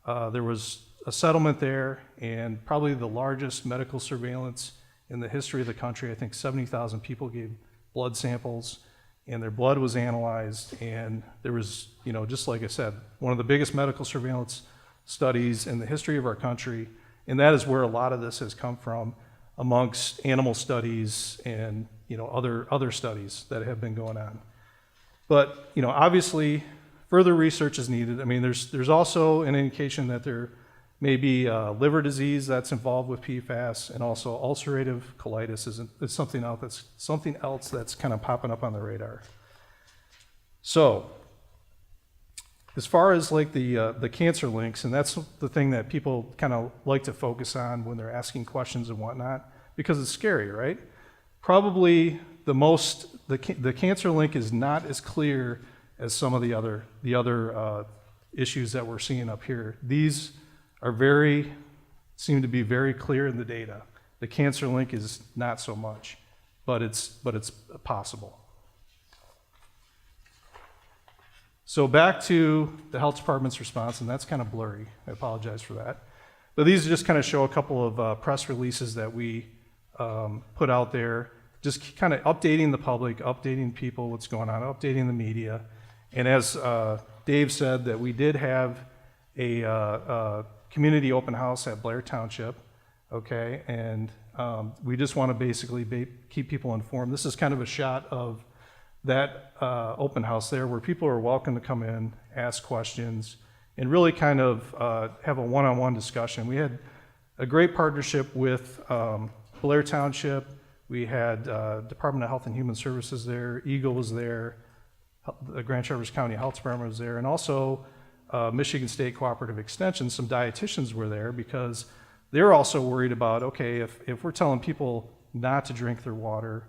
There was a settlement there, and probably the largest medical surveillance in the history of the country. I think 70,000 people gave blood samples, and their blood was analyzed, and there was, just like I said, one of the biggest medical surveillance studies in the history of our country, and that is where a lot of this has come from, amongst animal studies and other studies that have been going on. But obviously further research is needed. I mean, there's also an indication that there may be liver disease that's involved with PFAS, and also ulcerative colitis is something else that's kind of popping up on the radar. So as far as like the cancer links, and that's the thing that people kind of like to focus on when they're asking questions and whatnot, because it's scary, right? Probably the cancer link is not as clear as some of the other issues that we're seeing up here. These seem to be very clear in the data. The cancer link is not so much, but it's possible. So back to the health department's response, and that's kind of blurry. I apologize for that. But these just kind of show a couple of press releases that we put out there, just kind of updating the public, updating people what's going on, updating the media. And as Dave said, that we did have a community open house at Blair Township, okay? And we just want to basically keep people informed. This is kind of a shot of that open house there, where people are welcome to come in, ask questions, and really kind of have a one-on-one discussion. We had a great partnership with Blair Township. We had Department of Health and Human Services there, Eagle was there, the Grand Traverse County Health Department was there, and also Michigan State Cooperative Extension. Some dietitians were there because they're also worried about, okay, if we're telling people not to drink their water,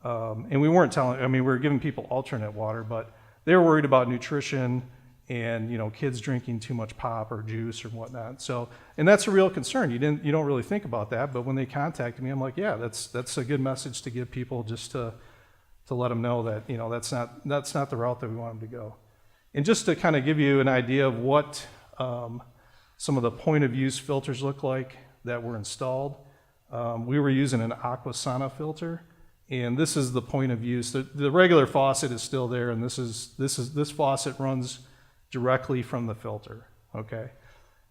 and we were giving people alternate water, but they were worried about nutrition and kids drinking too much pop or juice or whatnot. So, and that's a real concern. You don't really think about that, but when they contacted me, I'm like, yeah, that's a good message to give people, just to let them know that that's not the route that we want them to go. And just to kind of give you an idea of what some of the point of use filters look like that were installed, we were using an Aquasana filter. And this is the point of use. The regular faucet is still there, and this faucet runs directly from the filter, okay?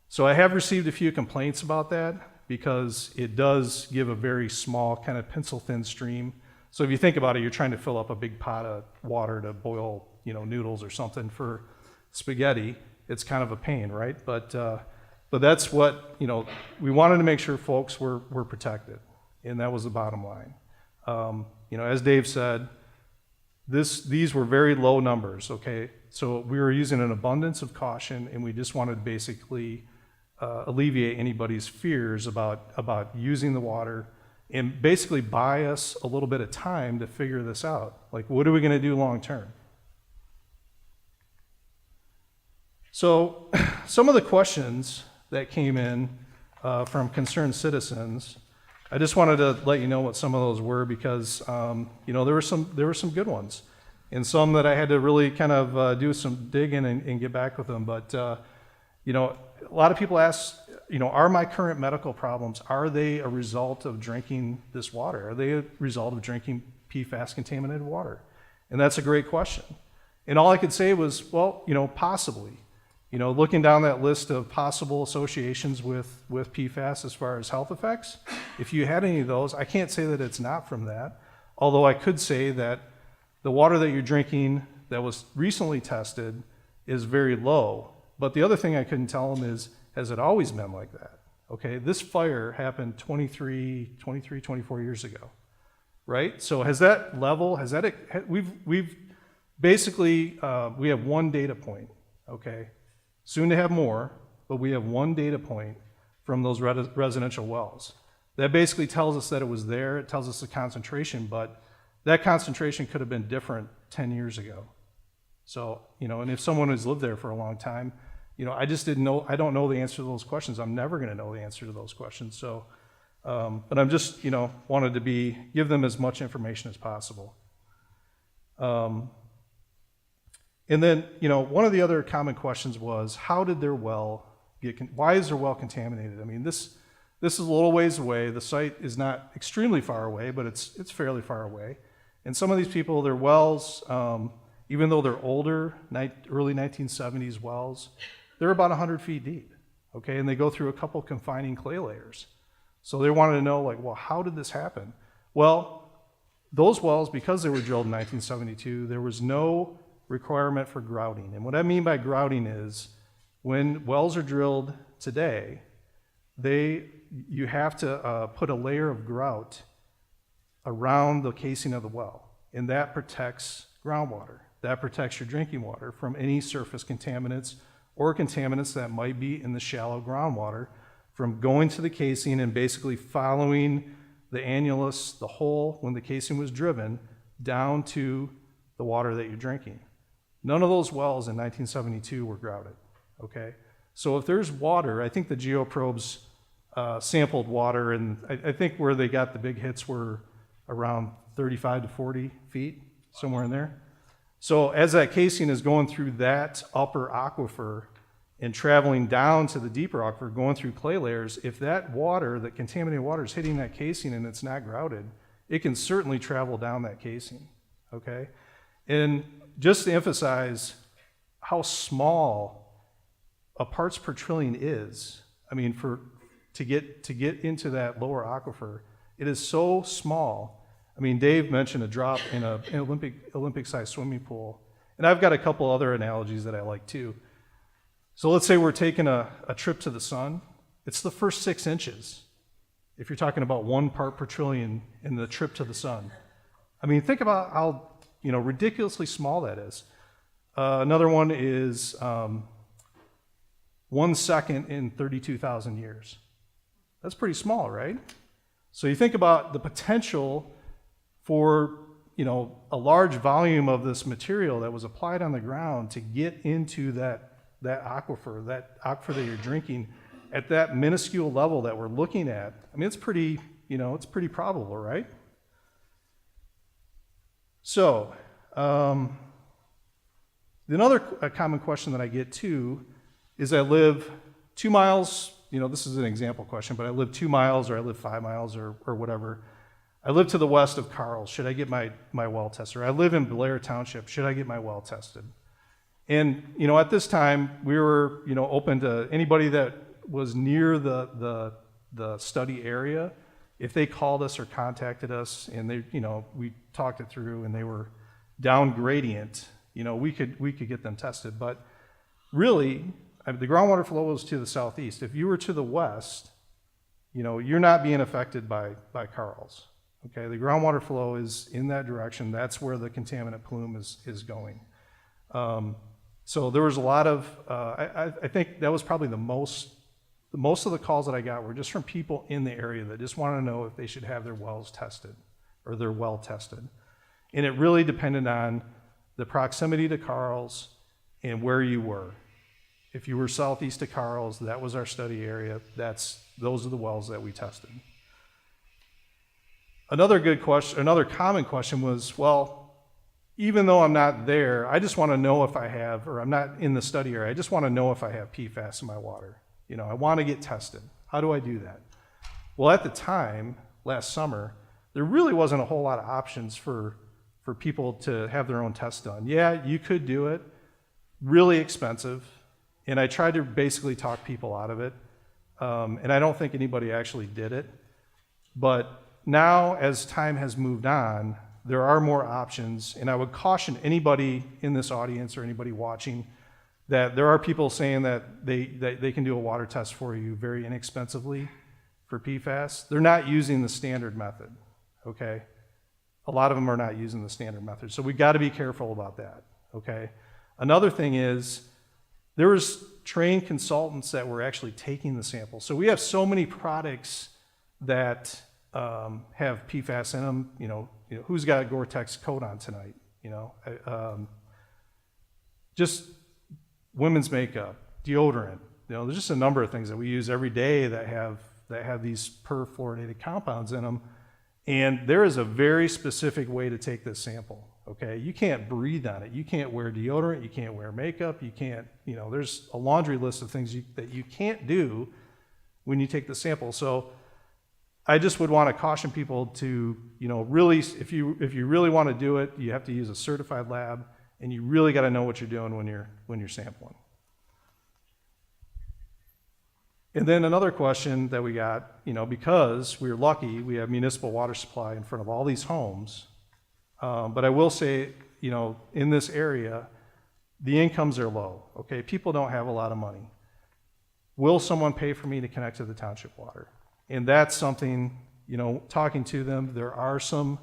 So I have received a few complaints about that because it does give a very small, kind of pencil-thin stream. So if you think about it, you're trying to fill up a big pot of water to boil, noodles or something for spaghetti. It's kind of a pain, right? But that's what, we wanted to make sure folks were protected, and that was the bottom line. As Dave said, these were very low numbers, okay? So we were using an abundance of caution, and we just wanted to basically alleviate anybody's fears about using the water, and basically buy us a little bit of time to figure this out. Like, what are we going to do long term? So some of the questions that came in from concerned citizens, I just wanted to let you know what some of those were, because there were some good ones, and some that I had to really kind of do some digging and get back with them. But a lot of people ask, are my current medical problems, are they a result of drinking this water? Are they a result of drinking PFAS contaminated water? And that's a great question. And all I could say was, well, possibly. Looking down that list of possible associations with PFAS as far as health effects, if you had any of those, I can't say that it's not from that. Although I could say that the water that you're drinking that was recently tested is very low. But the other thing I couldn't tell them is, has it always been like that? Okay, this fire happened 24 years ago, right? So we've basically, we have one data point, okay? Soon to have more, but we have one data point from those residential wells. That basically tells us that it was there, it tells us the concentration, but that concentration could have been different 10 years ago. So, and if someone has lived there for a long time, I just didn't know, I don't know the answer to those questions. I'm never going to know the answer to those questions. So, but I'm just, wanted to give them as much information as possible. And then, one of the other common questions was, how did their well why is their well contaminated? I mean, this is a little ways away. The site is not extremely far away, but it's fairly far away. And some of these people, their wells, even though they're older, early 1970s wells, they're about 100 feet deep, okay? And they go through a couple confining clay layers. So they wanted to know, like, well, how did this happen? Well, those wells, because they were drilled in 1972, there was no requirement for grouting. And what I mean by grouting is, when wells are drilled today, you have to put a layer of grout around the casing of the well, and that protects groundwater. That protects your drinking water from any surface contaminants or contaminants that might be in the shallow groundwater from going to the casing and basically following the annulus, the hole when the casing was driven, down to the water that you're drinking. None of those wells in 1972 were grouted, okay? So if there's water, I think the geoprobes sampled water, and I think where they got the big hits were around 35 to 40 feet, somewhere in there. So as that casing is going through that upper aquifer and traveling down to the deeper aquifer, going through clay layers, if that water, that contaminated water, is hitting that casing and it's not grouted, it can certainly travel down that casing, okay? And just to emphasize how small a parts per trillion is, I mean, to get into that lower aquifer, it is so small. I mean, Dave mentioned a drop in an Olympic-sized swimming pool, and I've got a couple other analogies that I like too. So let's say we're taking a trip to the sun. It's the first 6 inches, if you're talking about 1 part per trillion in the trip to the sun. I mean, think about how ridiculously small that is. Another one is 1 second in 32,000 years. That's pretty small, right? So you think about the potential for a large volume of this material that was applied on the ground to get into that aquifer that you're drinking at that minuscule level that we're looking at. I mean, it's pretty probable, right? So another common question that I get too is, I live 2 miles, this is an example question, but I live 2 miles or I live 5 miles or whatever. I live to the west of Carl. Should I get my well tested? Or I live in Blair Township. Should I get my well tested? And at this time, we were open to anybody that was near the study area. If they called us or contacted us, and we talked it through, and they were down gradient, we could get them tested. But really, the groundwater flow was to the southeast. If you were to the west, you're not being affected by Carl's. Okay, the groundwater flow is in that direction. That's where the contaminant plume is going. So there was a lot of, I think that was probably the most of the calls that I got were just from people in the area that just wanted to know if they should have their wells tested or their well tested. And it really depended on the proximity to Carl's and where you were. If you were southeast of Carl's, that was our study area. Those are the wells that we tested. Another common question was, well, even though I'm not there, I just want to know if I have, or I'm not in the study area, I just want to know if I have PFAS in my water. I want to get tested. How do I do that? Well, at the time, last summer, there really wasn't a whole lot of options for people to have their own tests done. Yeah, you could do it, really expensive, and I tried to basically talk people out of it, and I don't think anybody actually did it. But now, as time has moved on, there are more options, and I would caution anybody in this audience or anybody watching that there are people saying that they can do a water test for you very inexpensively for PFAS. They're not using the standard method, okay? A lot of them are not using the standard method, so we've got to be careful about that, okay? Another thing is, there was trained consultants that were actually taking the sample. So we have so many products that have PFAS in them. Who's got a Gore-Tex coat on tonight? Just women's makeup, deodorant. There's just a number of things that we use every day that have these perfluorinated compounds in them. And there is a very specific way to take this sample. Okay, you can't breathe on it. You can't wear deodorant. You can't wear makeup. You can't. There's a laundry list of things that you can't do when you take the sample. So I just would want to caution people to, really, if you really want to do it, you have to use a certified lab, and you really got to know what you're doing when you're sampling. And then another question that we got, because we were lucky, we have municipal water supply in front of all these homes. But I will say, in this area, the incomes are low. Okay, people don't have a lot of money. Will someone pay for me to connect to the township water? And that's something, talking to them, there are some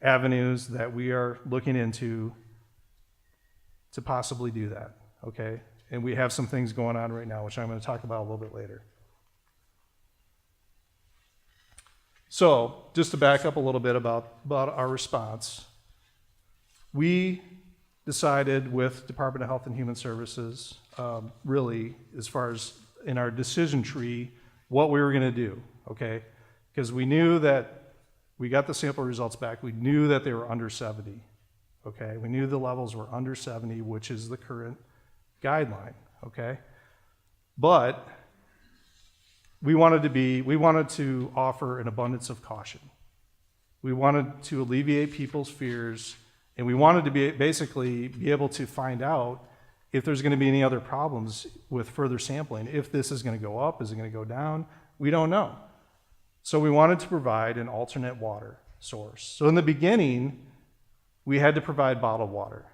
avenues that we are looking into to possibly do that, okay? And we have some things going on right now, which I'm going to talk about a little bit later. So, just to back up a little bit about our response, we decided with Department of Health and Human Services, really, as far as in our decision tree, what we were going to do, okay? Because we knew that we got the sample results back. We knew that they were under 70, okay? We knew the levels were under 70, which is the current guideline, okay? But we wanted to offer an abundance of caution. We wanted to alleviate people's fears, and we wanted to basically be able to find out if there's going to be any other problems with further sampling. If this is going to go up, is it going to go down? We don't know. So we wanted to provide an alternate water source. So in the beginning, we had to provide bottled water.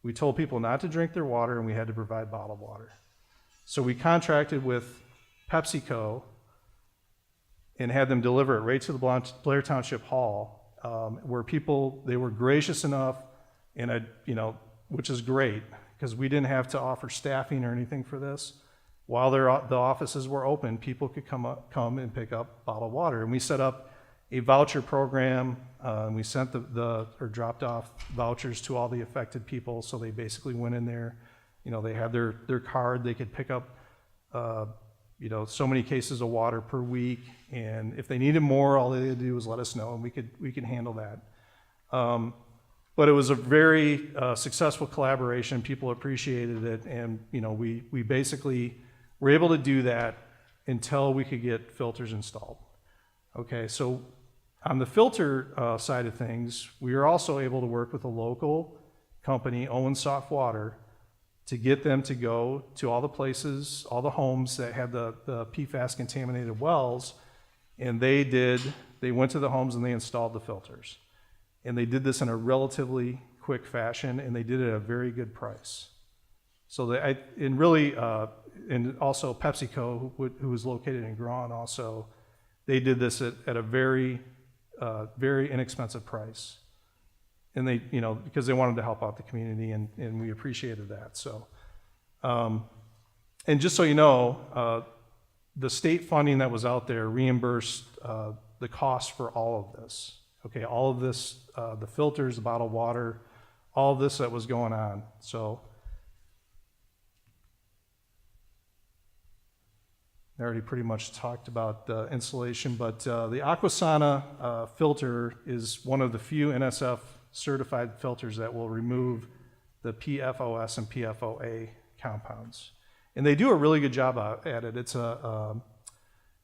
We told people not to drink their water, and we had to provide bottled water. So we contracted with PepsiCo and had them deliver it right to the Blair Township Hall, where they were gracious enough, and which is great, because we didn't have to offer staffing or anything for this. While the offices were open, people could come and pick up bottled water. And we set up a voucher program. We sent or dropped off vouchers to all the affected people. So they basically went in there, they had their card. They could pick up, so many cases of water per week. And if they needed more, all they had to do was let us know, and we could handle that. But it was a very successful collaboration. People appreciated it, and we basically were able to do that until we could get filters installed. Okay, so on the filter side of things, we were also able to work with a local company, Owen Soft Water, to get them to go to all the places, all the homes that had the PFAS contaminated wells, and they went to the homes and they installed the filters. And they did this in a relatively quick fashion, and they did it at a very good price. So and also PepsiCo, who was located in Grand, also, they did this at a very, very inexpensive price. And they, because they wanted to help out the community, and we appreciated that. So, and just so you know, the state funding that was out there reimbursed the cost for all of this. Okay, all of this, the filters, the bottled water, all of this that was going on. So I already pretty much talked about the installation, but the Aquasana filter is one of the few NSF certified filters that will remove the PFOS and PFOA compounds. And they do a really good job at it. It's a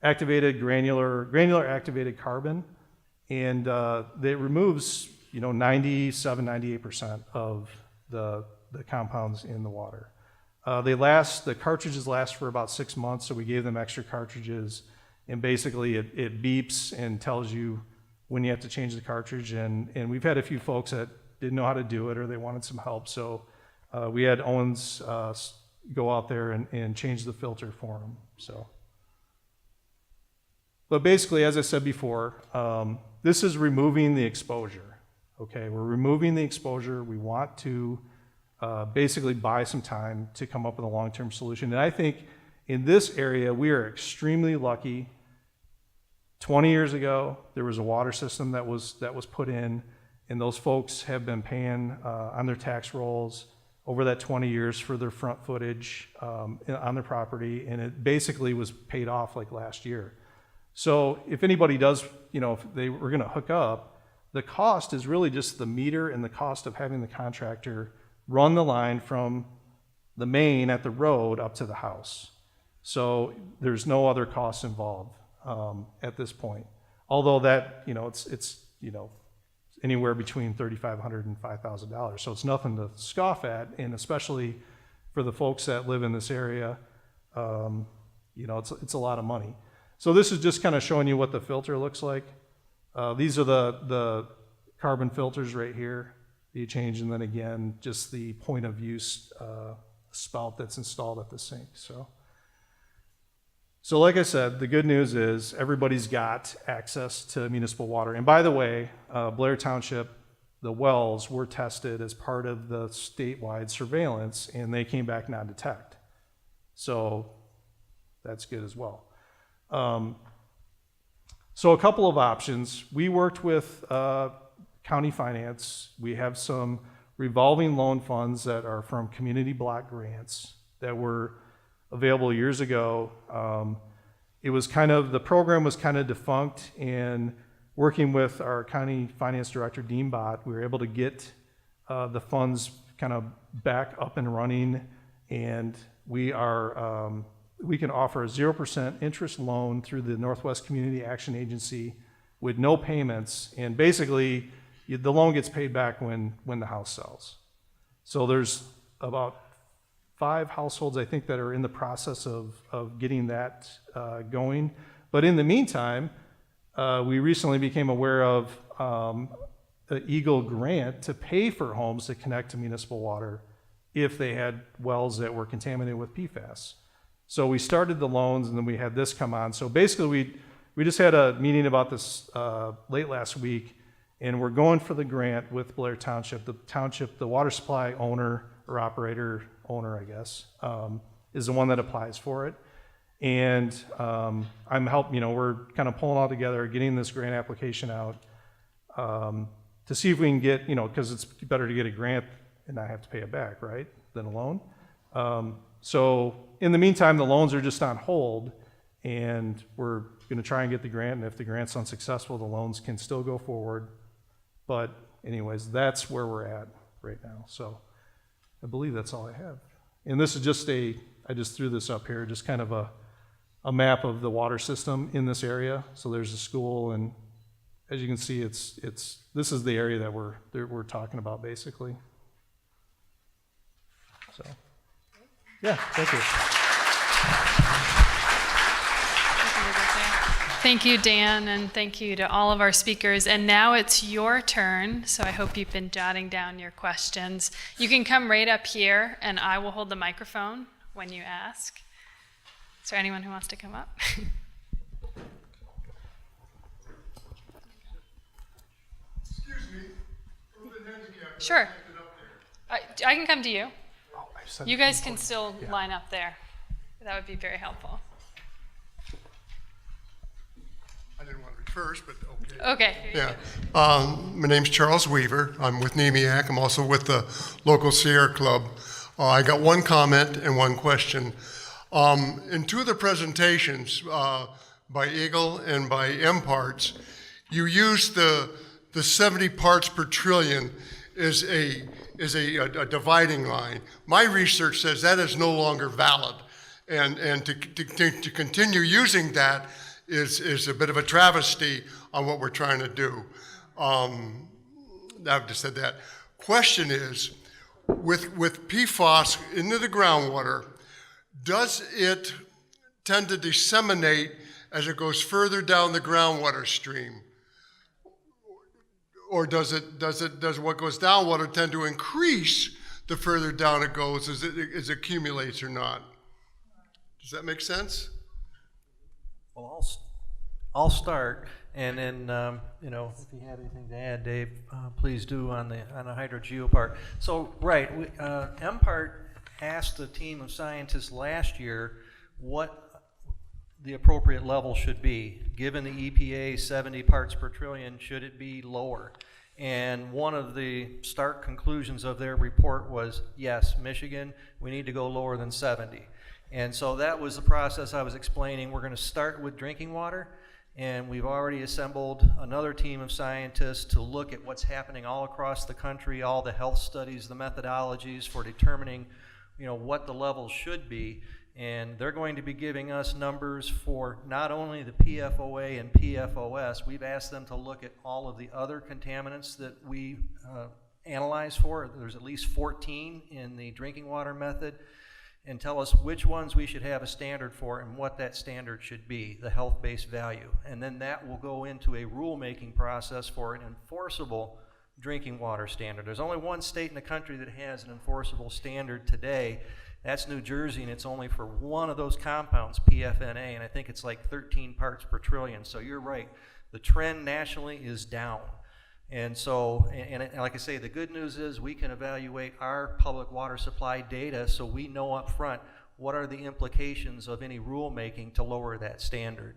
activated granular activated carbon, and it removes 97-98% of the compounds in the water. The cartridges last for about 6 months, so we gave them extra cartridges, and basically it beeps and tells you when you have to change the cartridge, and we've had a few folks that didn't know how to do it or they wanted some help, so we had Owens go out there and change the filter for them. So, but basically, as I said before, this is removing the exposure. Okay, we're removing the exposure. We want to basically buy some time to come up with a long-term solution. And I think in this area, we are extremely lucky. 20 years ago, there was a water system that was put in, and those folks have been paying on their tax rolls over that 20 years for their front footage on their property, and it basically was paid off like last year. So if anybody does, if they were gonna hook up, the cost is really just the meter and the cost of having the contractor run the line from the main at the road up to the house. So there's no other costs involved at this point. Although that, it's anywhere between $3,500 and $5,000. So it's nothing to scoff at, and especially for the folks that live in this area, it's a lot of money. So this is just kind of showing you what the filter looks like. These are the carbon filters right here that you change, and then again, just the point of use spout that's installed at the sink. So like I said, the good news is everybody's got access to municipal water. And by the way, Blair Township, the wells were tested as part of the statewide surveillance, and they came back non-detect. So that's good as well. So a couple of options. We worked with county finance. We have some revolving loan funds that are from community block grants that were available years ago. The program was kind of defunct, and working with our county finance director, Dean Bott, we were able to get the funds kind of back up and running, and we can offer a 0% interest loan through the Northwest Community Action Agency with no payments, and basically the loan gets paid back when the house sells. So there's about 5 households, I think, that are in the process of getting that going. But in the meantime, we recently became aware of an Eagle grant to pay for homes to connect to municipal water if they had wells that were contaminated with PFAS. So we started the loans, and then we had this come on. So basically, we just had a meeting about this late last week, and we're going for the grant with Blair Township. The water supply owner or operator, I guess, is the one that applies for it. And I'm helping, we're kind of pulling all together, getting this grant application out to see if we can get, because it's better to get a grant and not have to pay it back, right, than a loan. So in the meantime, the loans are just on hold, and we're going to try and get the grant, and if the grant's unsuccessful, the loans can still go forward. But anyways, that's where we're at right now. So I believe that's all I have. And this is just I just threw this up here, just kind of a map of the water system in this area. So there's a school, and as you can see, this is the area that we're talking about basically. So, yeah, thank you. Thank you, Dan, and thank you to all of our speakers. And now it's your turn, so I hope you've been jotting down your questions. You can come right up here, and I will hold the microphone when you ask. Is there anyone who wants to come up? Excuse me, who's been handicapped? Sure. Connected up there. I can come to you. Oh, I said You it guys before. can still Yeah. line up there. That would be very helpful. I didn't want to be first, but okay. Okay. Yeah. My name's Charles Weaver. I'm with NEMIAC. I'm also with the local Sierra Club. I got one comment and one question. In two of the presentations by Eagle and by MParts, you used the 70 parts per trillion as a dividing line. My research says that is no longer valid, and to continue using that is a bit of a travesty on what we're trying to do. I've just said that. Question is, with PFAS into the groundwater, does it tend to disseminate as it goes further down the groundwater stream? Or does what goes downwater tend to increase the further down it goes as it accumulates or not? Does that make sense? Well, I'll start, and then if you have anything to add, Dave, please do on the hydrogeo part. So right, MPart asked the team of scientists last year what the appropriate level should be. Given the EPA 70 parts per trillion, should it be lower? And one of the stark conclusions of their report was, yes, Michigan, we need to go lower than 70. And so that was the process I was explaining. We're going to start with drinking water, and we've already assembled another team of scientists to look at what's happening all across the country, all the health studies, the methodologies for determining what the levels should be. And they're going to be giving us numbers for not only the PFOA and PFOS, we've asked them to look at all of the other contaminants that we analyze for. There's at least 14 in the drinking water method, and tell us which ones we should have a standard for and what that standard should be, the health-based value. And then that will go into a rulemaking process for an enforceable drinking water standard. There's only one state in the country that has an enforceable standard today. That's New Jersey, and it's only for one of those compounds, PFNA, and I think it's like 13 parts per trillion. So you're right, the trend nationally is down. And so, and like I say, the good news is we can evaluate our public water supply data so we know up front what are the implications of any rulemaking to lower that standard.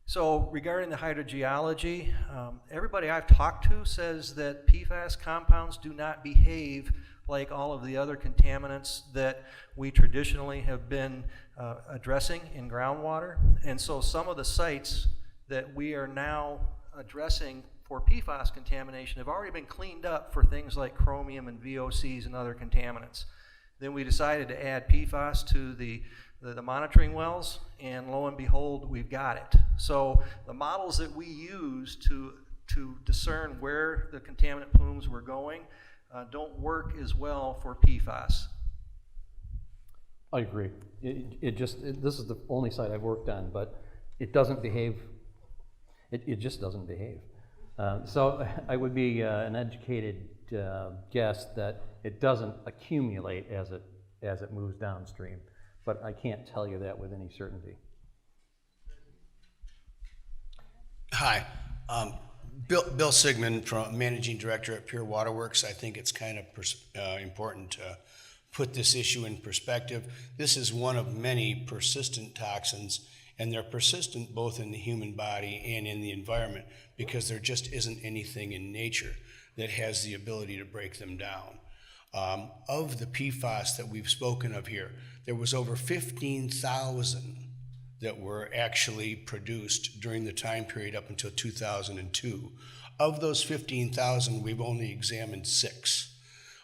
So regarding the hydrogeology, everybody I've talked to says that PFAS compounds do not behave like all of the other contaminants that we traditionally have been addressing in groundwater. And so some of the sites that we are now addressing for PFAS contamination have already been cleaned up for things like chromium and VOCs and other contaminants. Then we decided to add PFAS to the monitoring wells, and lo and behold, we've got it. So the models that we use to discern where the contaminant plumes were going don't work as well for PFAS. I agree. This is the only site I've worked on, but it doesn't behave. It just doesn't behave. So I would be an educated guess that it doesn't accumulate as it moves downstream, but I can't tell you that with any certainty. Hi. Bill Sigmund, from Managing Director at Pure Waterworks. I think it's kind of important to put this issue in perspective. This is one of many persistent toxins, and they're persistent both in the human body and in the environment because there just isn't anything in nature that has the ability to break them down. Of the PFAS that we've spoken of here, there was over 15,000 that were actually produced during the time period up until 2002. Of those 15,000, we've only examined 6.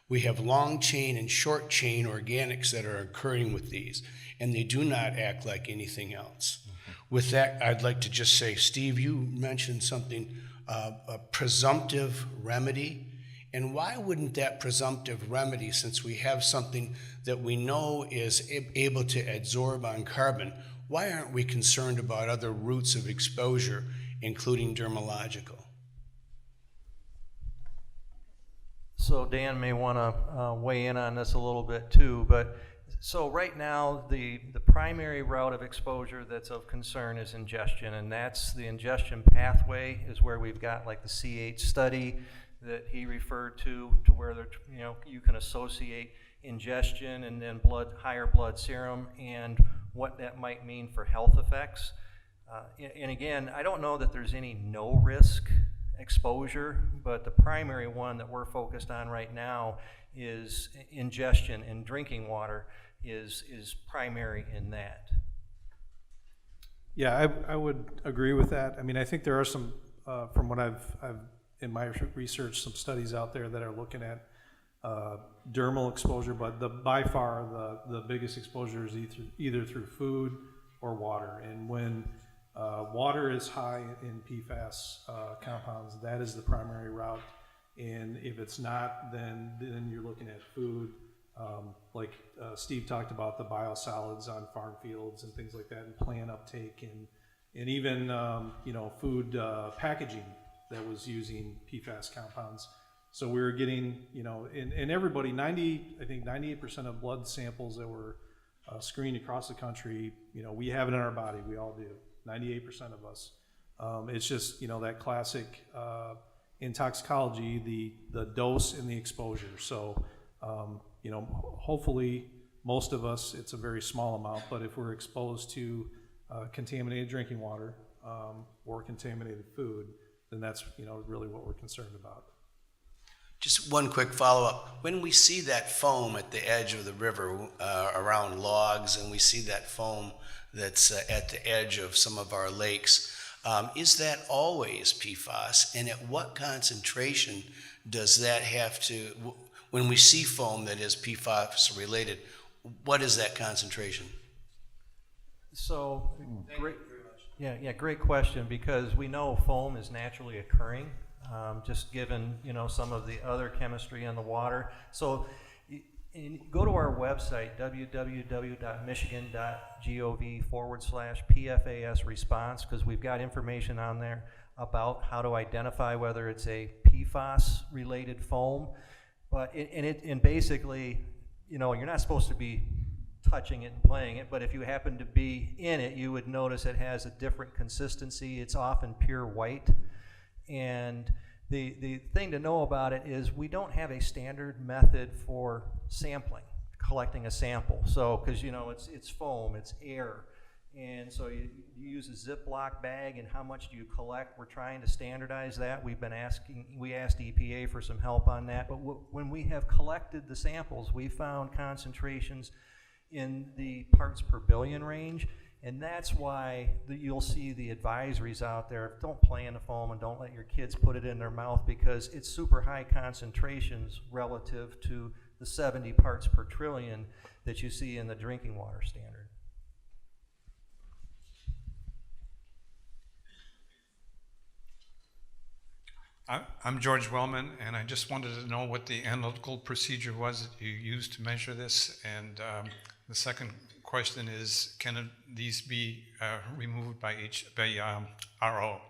We have long chain and short chain organics that are occurring with these, and they do not act like anything else. With that, I'd like to just say, Steve, you mentioned something, a presumptive remedy. And why wouldn't that presumptive remedy, since we have something that we know is able to absorb on carbon, why aren't we concerned about other routes of exposure, including dermalogical? So Dan may want to weigh in on this a little bit too, but so right now the primary route of exposure that's of concern is ingestion, and that's the ingestion pathway is where we've got like the CH study that he referred to where you can associate ingestion and then higher blood serum and what that might mean for health effects. And again, I don't know that there's any no-risk exposure, but the primary one that we're focused on right now is ingestion, and drinking water is primary in that. Yeah, I would agree with that. I mean, I think there are some, from what I've in my research, some studies out there that are looking at dermal exposure, but by far the biggest exposure is either through food or water. And when water is high in PFAS compounds, that is the primary route. And if it's not, then you're looking at food. Like Steve talked about the biosolids on farm fields and things like that, and plant uptake, and even food packaging that was using PFAS compounds. So we were getting, and everybody, I think 98% of blood samples that were screened across the country, we have it in our body. We all do. 98% of us. It's just, that classic in toxicology, the dose and the exposure. So, hopefully most of us, it's a very small amount, but if we're exposed to contaminated drinking water or contaminated food, then that's, really what we're concerned about. Just one quick follow-up. When we see that foam at the edge of the river around logs, and we see that foam that's at the edge of some of our lakes, is that always PFAS? And at what concentration does that have to, when we see foam that is PFAS related, what is that concentration? So, great question, because we know foam is naturally occurring, just given, some of the other chemistry in the water. So go to our website, www.michigan.gov/PFAS response, because we've got information on there about how to identify whether it's a PFAS related foam. But basically, you're not supposed to be touching it and playing it, but if you happen to be in it, you would notice it has a different consistency. It's often pure white. And the thing to know about it is we don't have a standard method for sampling, collecting a sample. So, because it's foam, it's air, and so you use a Ziploc bag, and how much do you collect? We're trying to standardize that. We asked EPA for some help on that, but when we have collected the samples, we found concentrations in the parts per billion range. And that's why you'll see the advisories out there. Don't play in the foam and don't let your kids put it in their mouth, because it's super high concentrations relative to the 70 parts per trillion that you see in the drinking water standard. I'm George Wellman, and I just wanted to know what the analytical procedure was that you used to measure this. And the second question is, can these be removed by RO?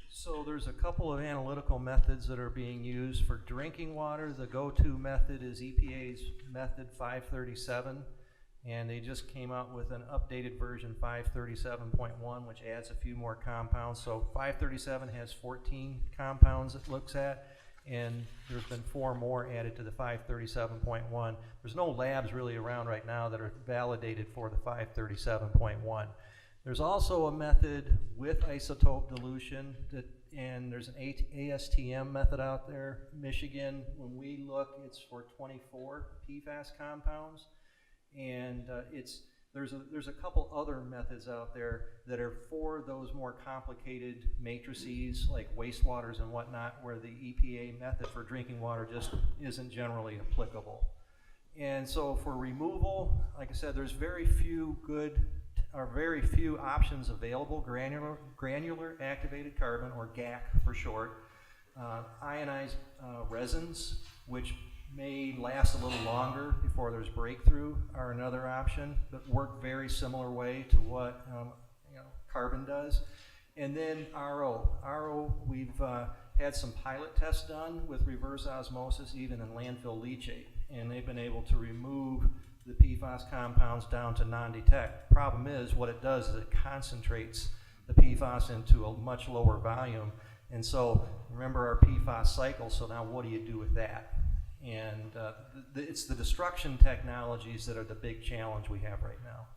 So there's a couple of analytical methods that are being used for drinking water. The go-to method is EPA's method 537, and they just came out with an updated version 537.1, which adds a few more compounds. So 537 has 14 compounds it looks at, and there's been 4 more added to the 537.1. There's no labs really around right now that are validated for the 537.1. There's also a method with isotope dilution, and there's an ASTM method out there. Michigan, when we look, it's for 24 PFAS compounds, and there's a couple other methods out there that are for those more complicated matrices like wastewaters and whatnot, where the EPA method for drinking water just isn't generally applicable. And so for removal, like I said, there's very few options available. Granular activated carbon, or GAC for short, ionized resins, which may last a little longer before there's breakthrough, are another option, but work very similar way to what carbon does. And then RO, we've had some pilot tests done with reverse osmosis, even in landfill leachate, and they've been able to remove the PFAS compounds down to non-detect. Problem is, what it does is it concentrates the PFAS into a much lower volume. And so remember our PFAS cycle, so now what do you do with that? And it's the destruction technologies that are the big challenge we have right now.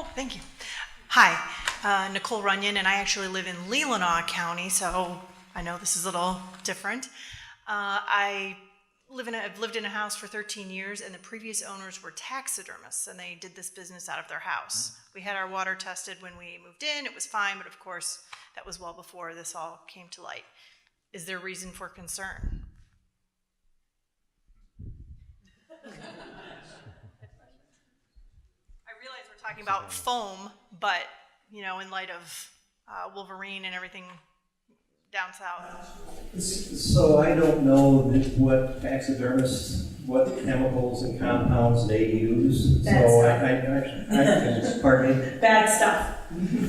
Oh, thank you. Hi, Nicole Runyon, and I actually live in Leelanau County, so I know this is a little different. I've lived in a house for 13 years, and the previous owners were taxidermists, and they did this business out of their house. We had our water tested when we moved in. It was fine, but of course, that was well before this all came to light. Is there reason for concern? I realize we're talking about foam, but, you know, in light of Wolverine and everything down south. So I don't know what taxidermists, what chemicals and compounds they use. Bad So I pardon me? Bad stuff.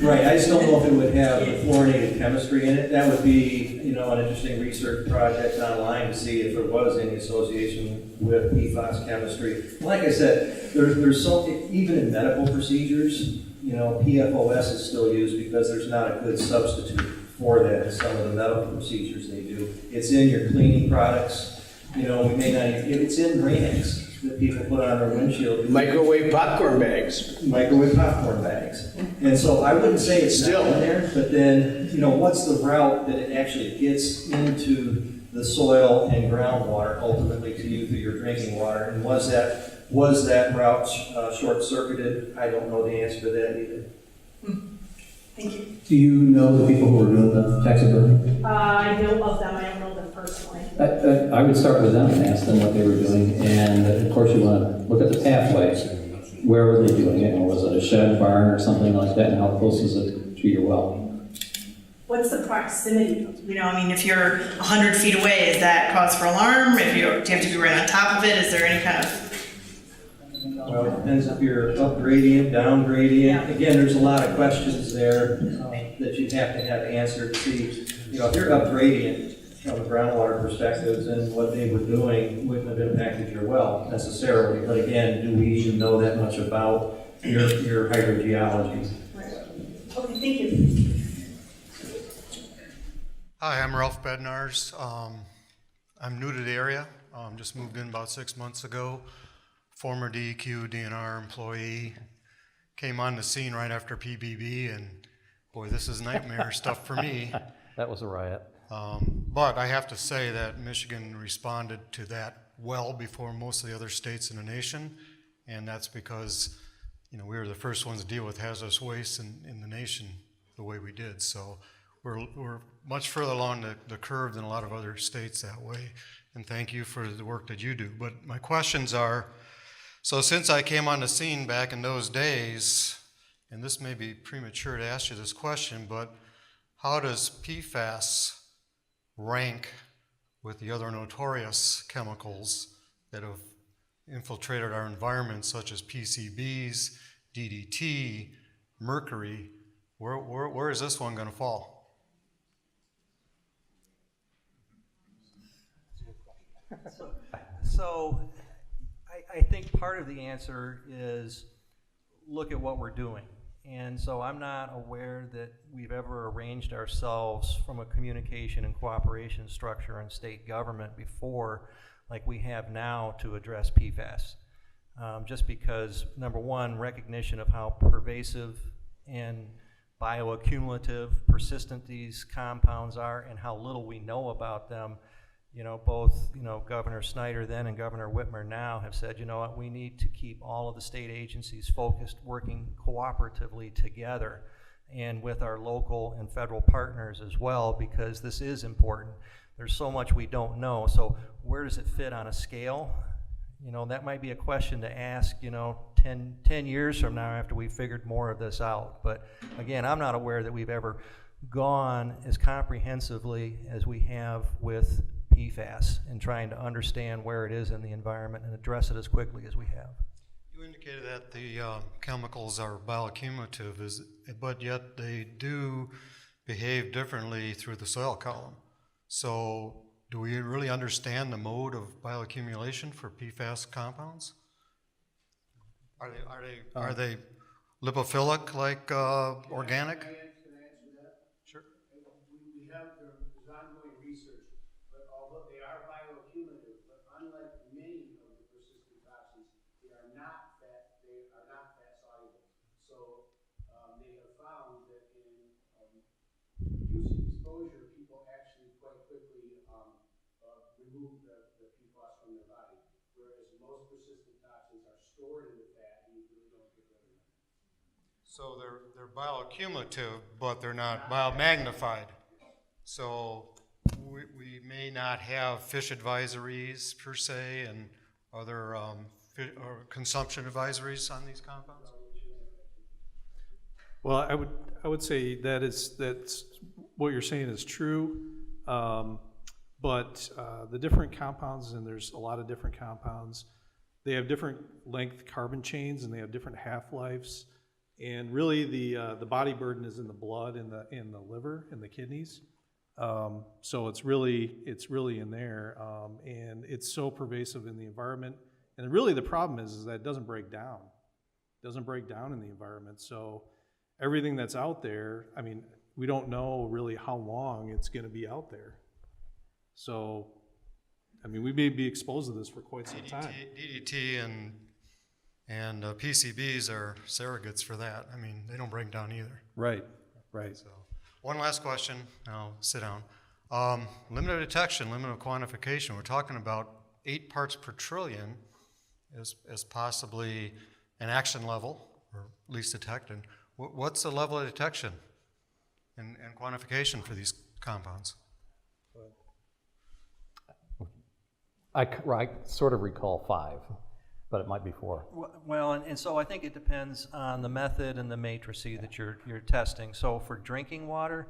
Right, I just don't know if it would have the fluorinated chemistry in it. That would be, you know, an interesting research project online to see if there was any association with PFAS chemistry. Like I said, there's so, even in medical procedures, you know, PFOS is still used because there's not a good substitute for that in some of the medical procedures they do. It's in your cleaning products. You know, we may not, it's in Rain-X that people put on their windshield. Microwave popcorn bags. Microwave popcorn bags. And so I wouldn't say it's still in there, but then, you know, what's the route that it actually gets into the soil and groundwater, ultimately to you through your drinking water? And was that route short-circuited? I don't know the answer to that either. Thank you. Do you know the people who are doing the taxidermy? I know of them, I don't know them personally. I would start with them and ask them what they were doing, and of course you want to look at the pathway. Where were they doing it, and was it a shed, barn, or something like that, and how close is it to your well? What's the proximity? You know, I mean, if you're 100 feet away, is that cause for alarm? Do you have to be right on top of it? Is there any kind of... Well, it depends if you're up gradient, down gradient. Again, there's a lot of questions there that you'd have to have answered to see. You know, if you're up gradient from a groundwater perspective, then what they were doing wouldn't have impacted your well necessarily. But again, do we even know that much about your hydrogeology? Okay, thank you. Hi, I'm Ralph Bednars. I'm new to the area. Just moved in about 6 months ago. Former DEQ, DNR employee. Came on the scene right after PBB, and boy, this is nightmare stuff for me. That was a riot. But I have to say that Michigan responded to that well before most of the other states in the nation, and that's because, you know, we were the first ones to deal with hazardous waste in the nation the way we did. So we're much further along the curve than a lot of other states that way, and thank you for the work that you do. But my questions are, so since I came on the scene back in those days, and this may be premature to ask you this question, but how does PFAS rank with the other notorious chemicals that have infiltrated our environment, such as PCBs, DDT, mercury? Where is this one going to fall? So I think part of the answer is look at what we're doing. And so I'm not aware that we've ever arranged ourselves from a communication and cooperation structure in state government before like we have now to address PFAS. Just because, number one, recognition of how pervasive and bioaccumulative, persistent these compounds are and how little we know about them. You know, both, you know, Governor Snyder then and Governor Whitmer now have said, you know what, we need to keep all of the state agencies focused, working cooperatively together and with our local and federal partners as well, because this is important. There's so much we don't know. So where does it fit on a scale? You know, that might be a question to ask, you know, 10 years from now after we've figured more of this out. But again, I'm not aware that we've ever gone as comprehensively as we have with PFAS and trying to understand where it is in the environment and address it as quickly as we have. You indicated that the chemicals are bioaccumulative, but yet they do behave differently through the soil column. So do we really understand the mode of bioaccumulation for PFAS compounds? Are they lipophilic like organic? Sure. We have, there's ongoing research, but although they are bioaccumulative, but unlike many of the persistent toxins, they are not fat soluble. So exposure, people actually quite quickly remove the PFAS from their body, whereas most persistent toxins are stored in the fat and you really don't get rid of them. So they're bioaccumulative, but they're not biomagnified. So we may not have fish advisories per se and other or consumption advisories on these compounds? Well, I would say that's what you're saying is true, but the different compounds, and there's a lot of different compounds, they have different length carbon chains and they have different half-lives, and really the body burden is in the blood and the liver and the kidneys. So it's really in there, and it's so pervasive in the environment. And really the problem is that it doesn't break down. It doesn't break down in the environment. So everything that's out there, I mean, we don't know really how long it's going to be out there. So, I mean, we may be exposed to this for quite some time. DDT and PCBs are surrogates for that. I mean, they don't break down either. Right. So, one last question, and I'll sit down. Limit of detection, limit of quantification. We're talking about 8 parts per trillion as possibly an action level, or at least detected. What's the level of detection and quantification for these compounds? I sort of recall 5, but it might be 4. Well, and so I think it depends on the method and the matrices that you're testing. So for drinking water,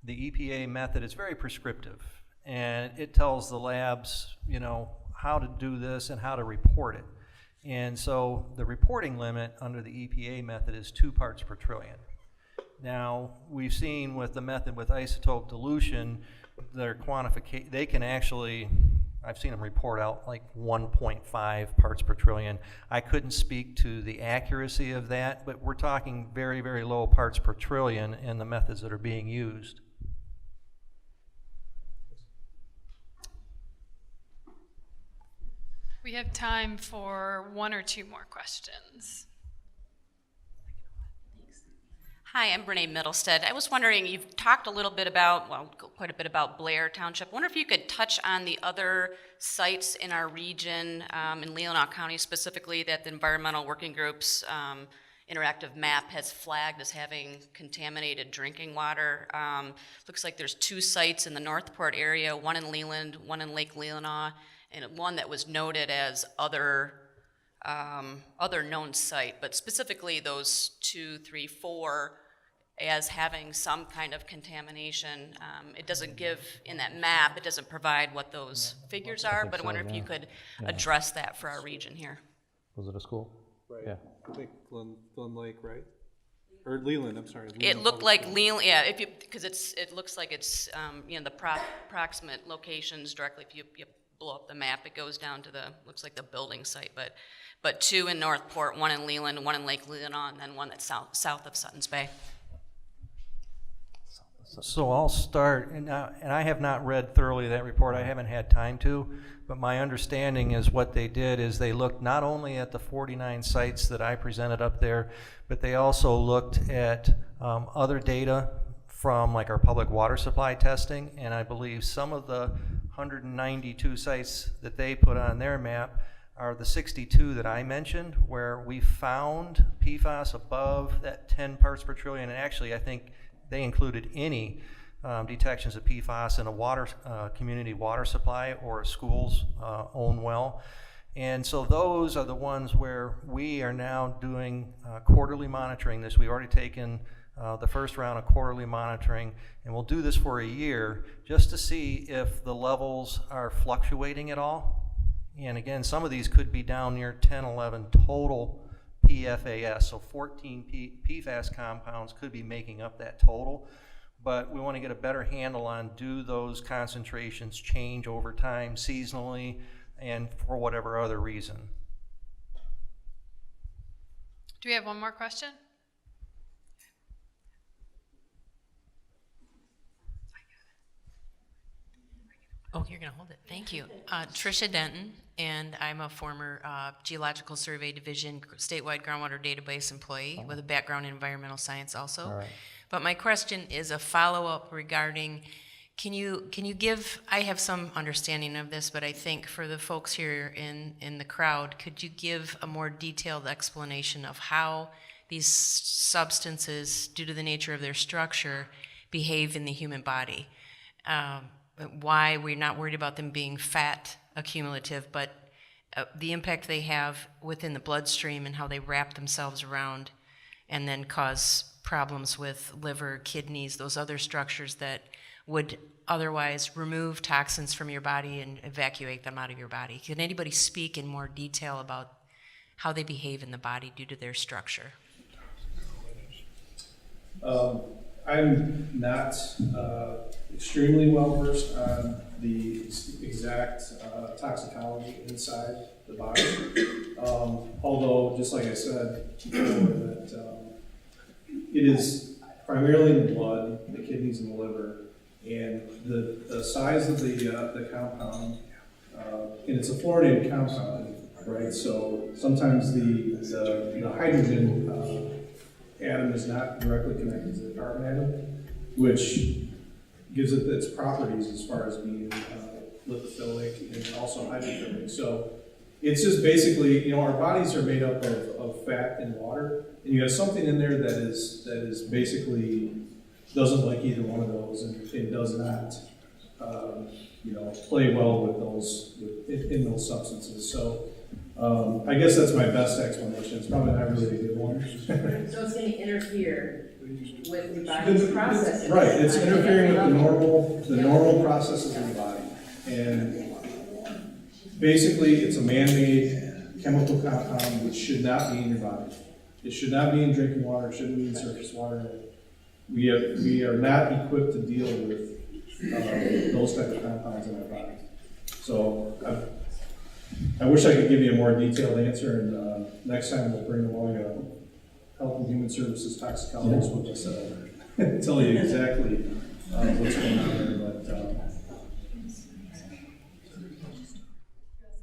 the EPA method is very prescriptive, and it tells the labs, you know, how to do this and how to report it. And so the reporting limit under the EPA method is 2 parts per trillion. Now, we've seen with the method with isotope dilution, their quantification, they can actually, I've seen them report out like 1.5 parts per trillion. I couldn't speak to the accuracy of that, but we're talking very, very low parts per trillion in the methods that are being used. We have time for 1 or 2 more questions. Hi, I'm Brene Middlestead. I was wondering, you've talked a little bit about, well, quite a bit about Blair Township. I wonder if you could touch on the other sites in our region, in Leelanau County specifically, that the Environmental Working Group's interactive map has flagged as having contaminated drinking water. Looks like there's 2 sites in the Northport area, one in Leland, one in Lake Leelanau, and one that was noted as other known site, but specifically those 2, 3, 4 as having some kind of contamination. It doesn't give, in that map, it doesn't provide what those figures are, but I wonder if you could address that for our region here. Was it a school? Right. Yeah. I think Glen Lake, right? Or Leland, I'm sorry. It looked like Leland, yeah, because it looks like it's, you know, the proximate locations directly, if you blow up the map, it goes down to looks like the building site, but 2 in Northport, 1 in Leland, 1 in Lake Leelanau, and then 1 that's south of Sutton's Bay. So I'll start, and I have not read thoroughly that report. I haven't had time to, but my understanding is what they did is they looked not only at the 49 sites that I presented up there, but they also looked at other data from like our public water supply testing, and I believe some of the 192 sites that they put on their map are the 62 that I mentioned, where we found PFAS above that 10 parts per trillion, and actually I think they included any detections of PFAS in a water community water supply or a school's own well. And so those are the ones where we are now doing quarterly monitoring this. We've already taken the first round of quarterly monitoring, and we'll do this for a year just to see if the levels are fluctuating at all. And again, some of these could be down near 10, 11 total PFAS, so 14 PFAS compounds could be making up that total, but we want to get a better handle on, do those concentrations change over time, seasonally, and for whatever other reason. Do we have 1 more question? Oh, you're going to hold it. Thank you. Tricia Denton, and I'm a former Geological Survey Division statewide groundwater database employee with a background in environmental science also. All right. But my question is a follow-up regarding, can you give, I have some understanding of this, but I think for the folks here in the crowd, could you give a more detailed explanation of how these substances, due to the nature of their structure, behave in the human body? Why we're not worried about them being fat accumulative, but the impact they have within the bloodstream and how they wrap themselves around and then cause problems with liver, kidneys, those other structures that would otherwise remove toxins from your body and evacuate them out of your body. Can anybody speak in more detail about how they behave in the body due to their structure? I'm not extremely well versed on the exact toxicology inside the body. Although, just like I said before, that it is primarily in the blood, the kidneys, and the liver, and the size of the compound, and it's a fluorinated compound, right? So sometimes the hydrogen atom is not directly connected to the carbon atom, which gives it its properties as far as being lipophilic and also hydrophilic. So it's just basically, our bodies are made up of fat and water, and you have something in there that is basically doesn't like either one of those, and it does not, play well with those in those substances. So I guess that's my best explanation. It's probably not really a good one. So it's going to interfere with the body's processes. Right, it's interfering with the normal processes of the body. And basically, it's a man-made chemical compound which should not be in your body. It should not be in drinking water, it shouldn't be in surface water. We are not equipped to deal with those type of compounds in our body. So I wish I could give you a more detailed answer, and next time we'll bring along a Health and Human Services toxicologist with us, tell you exactly what's going on there.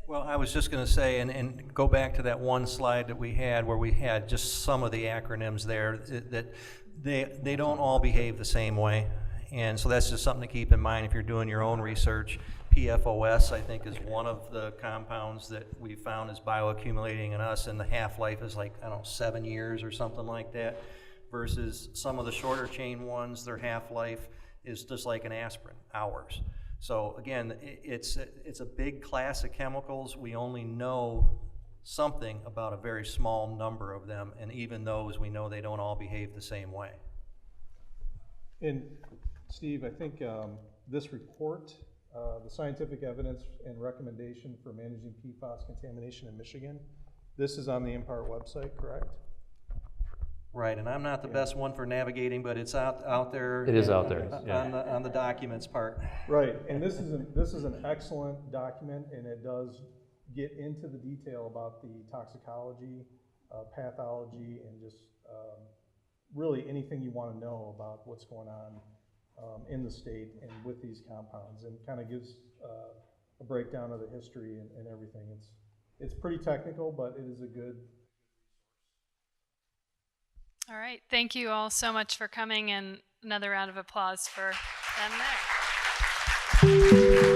Well, I was just going to say, and go back to that one slide that we had where we had just some of the acronyms there, that they don't all behave the same way. And so that's just something to keep in mind if you're doing your own research. PFAS, I think, is one of the compounds that we found is bioaccumulating in us, and the half-life is 7 years or something like that, versus some of the shorter chain ones, their half-life is just like an aspirin, hours. So again, it's a big class of chemicals. We only know something about a very small number of them, and even those, we know they don't all behave the same way. And Steve, I think this report, the scientific evidence and recommendation for managing PFAS contamination in Michigan, this is on the Empire website, correct? Right, and I'm not the best one for navigating, but it's out there. It is out there, on the documents part. Right, and this is an excellent document, and it does get into the detail about the toxicology, pathology, and just really anything you want to know about what's going on in the state and with these compounds, and kind of gives a breakdown of the history and everything. It's pretty technical, but it is a good. All right, thank you all so much for coming, and another round of applause for them there.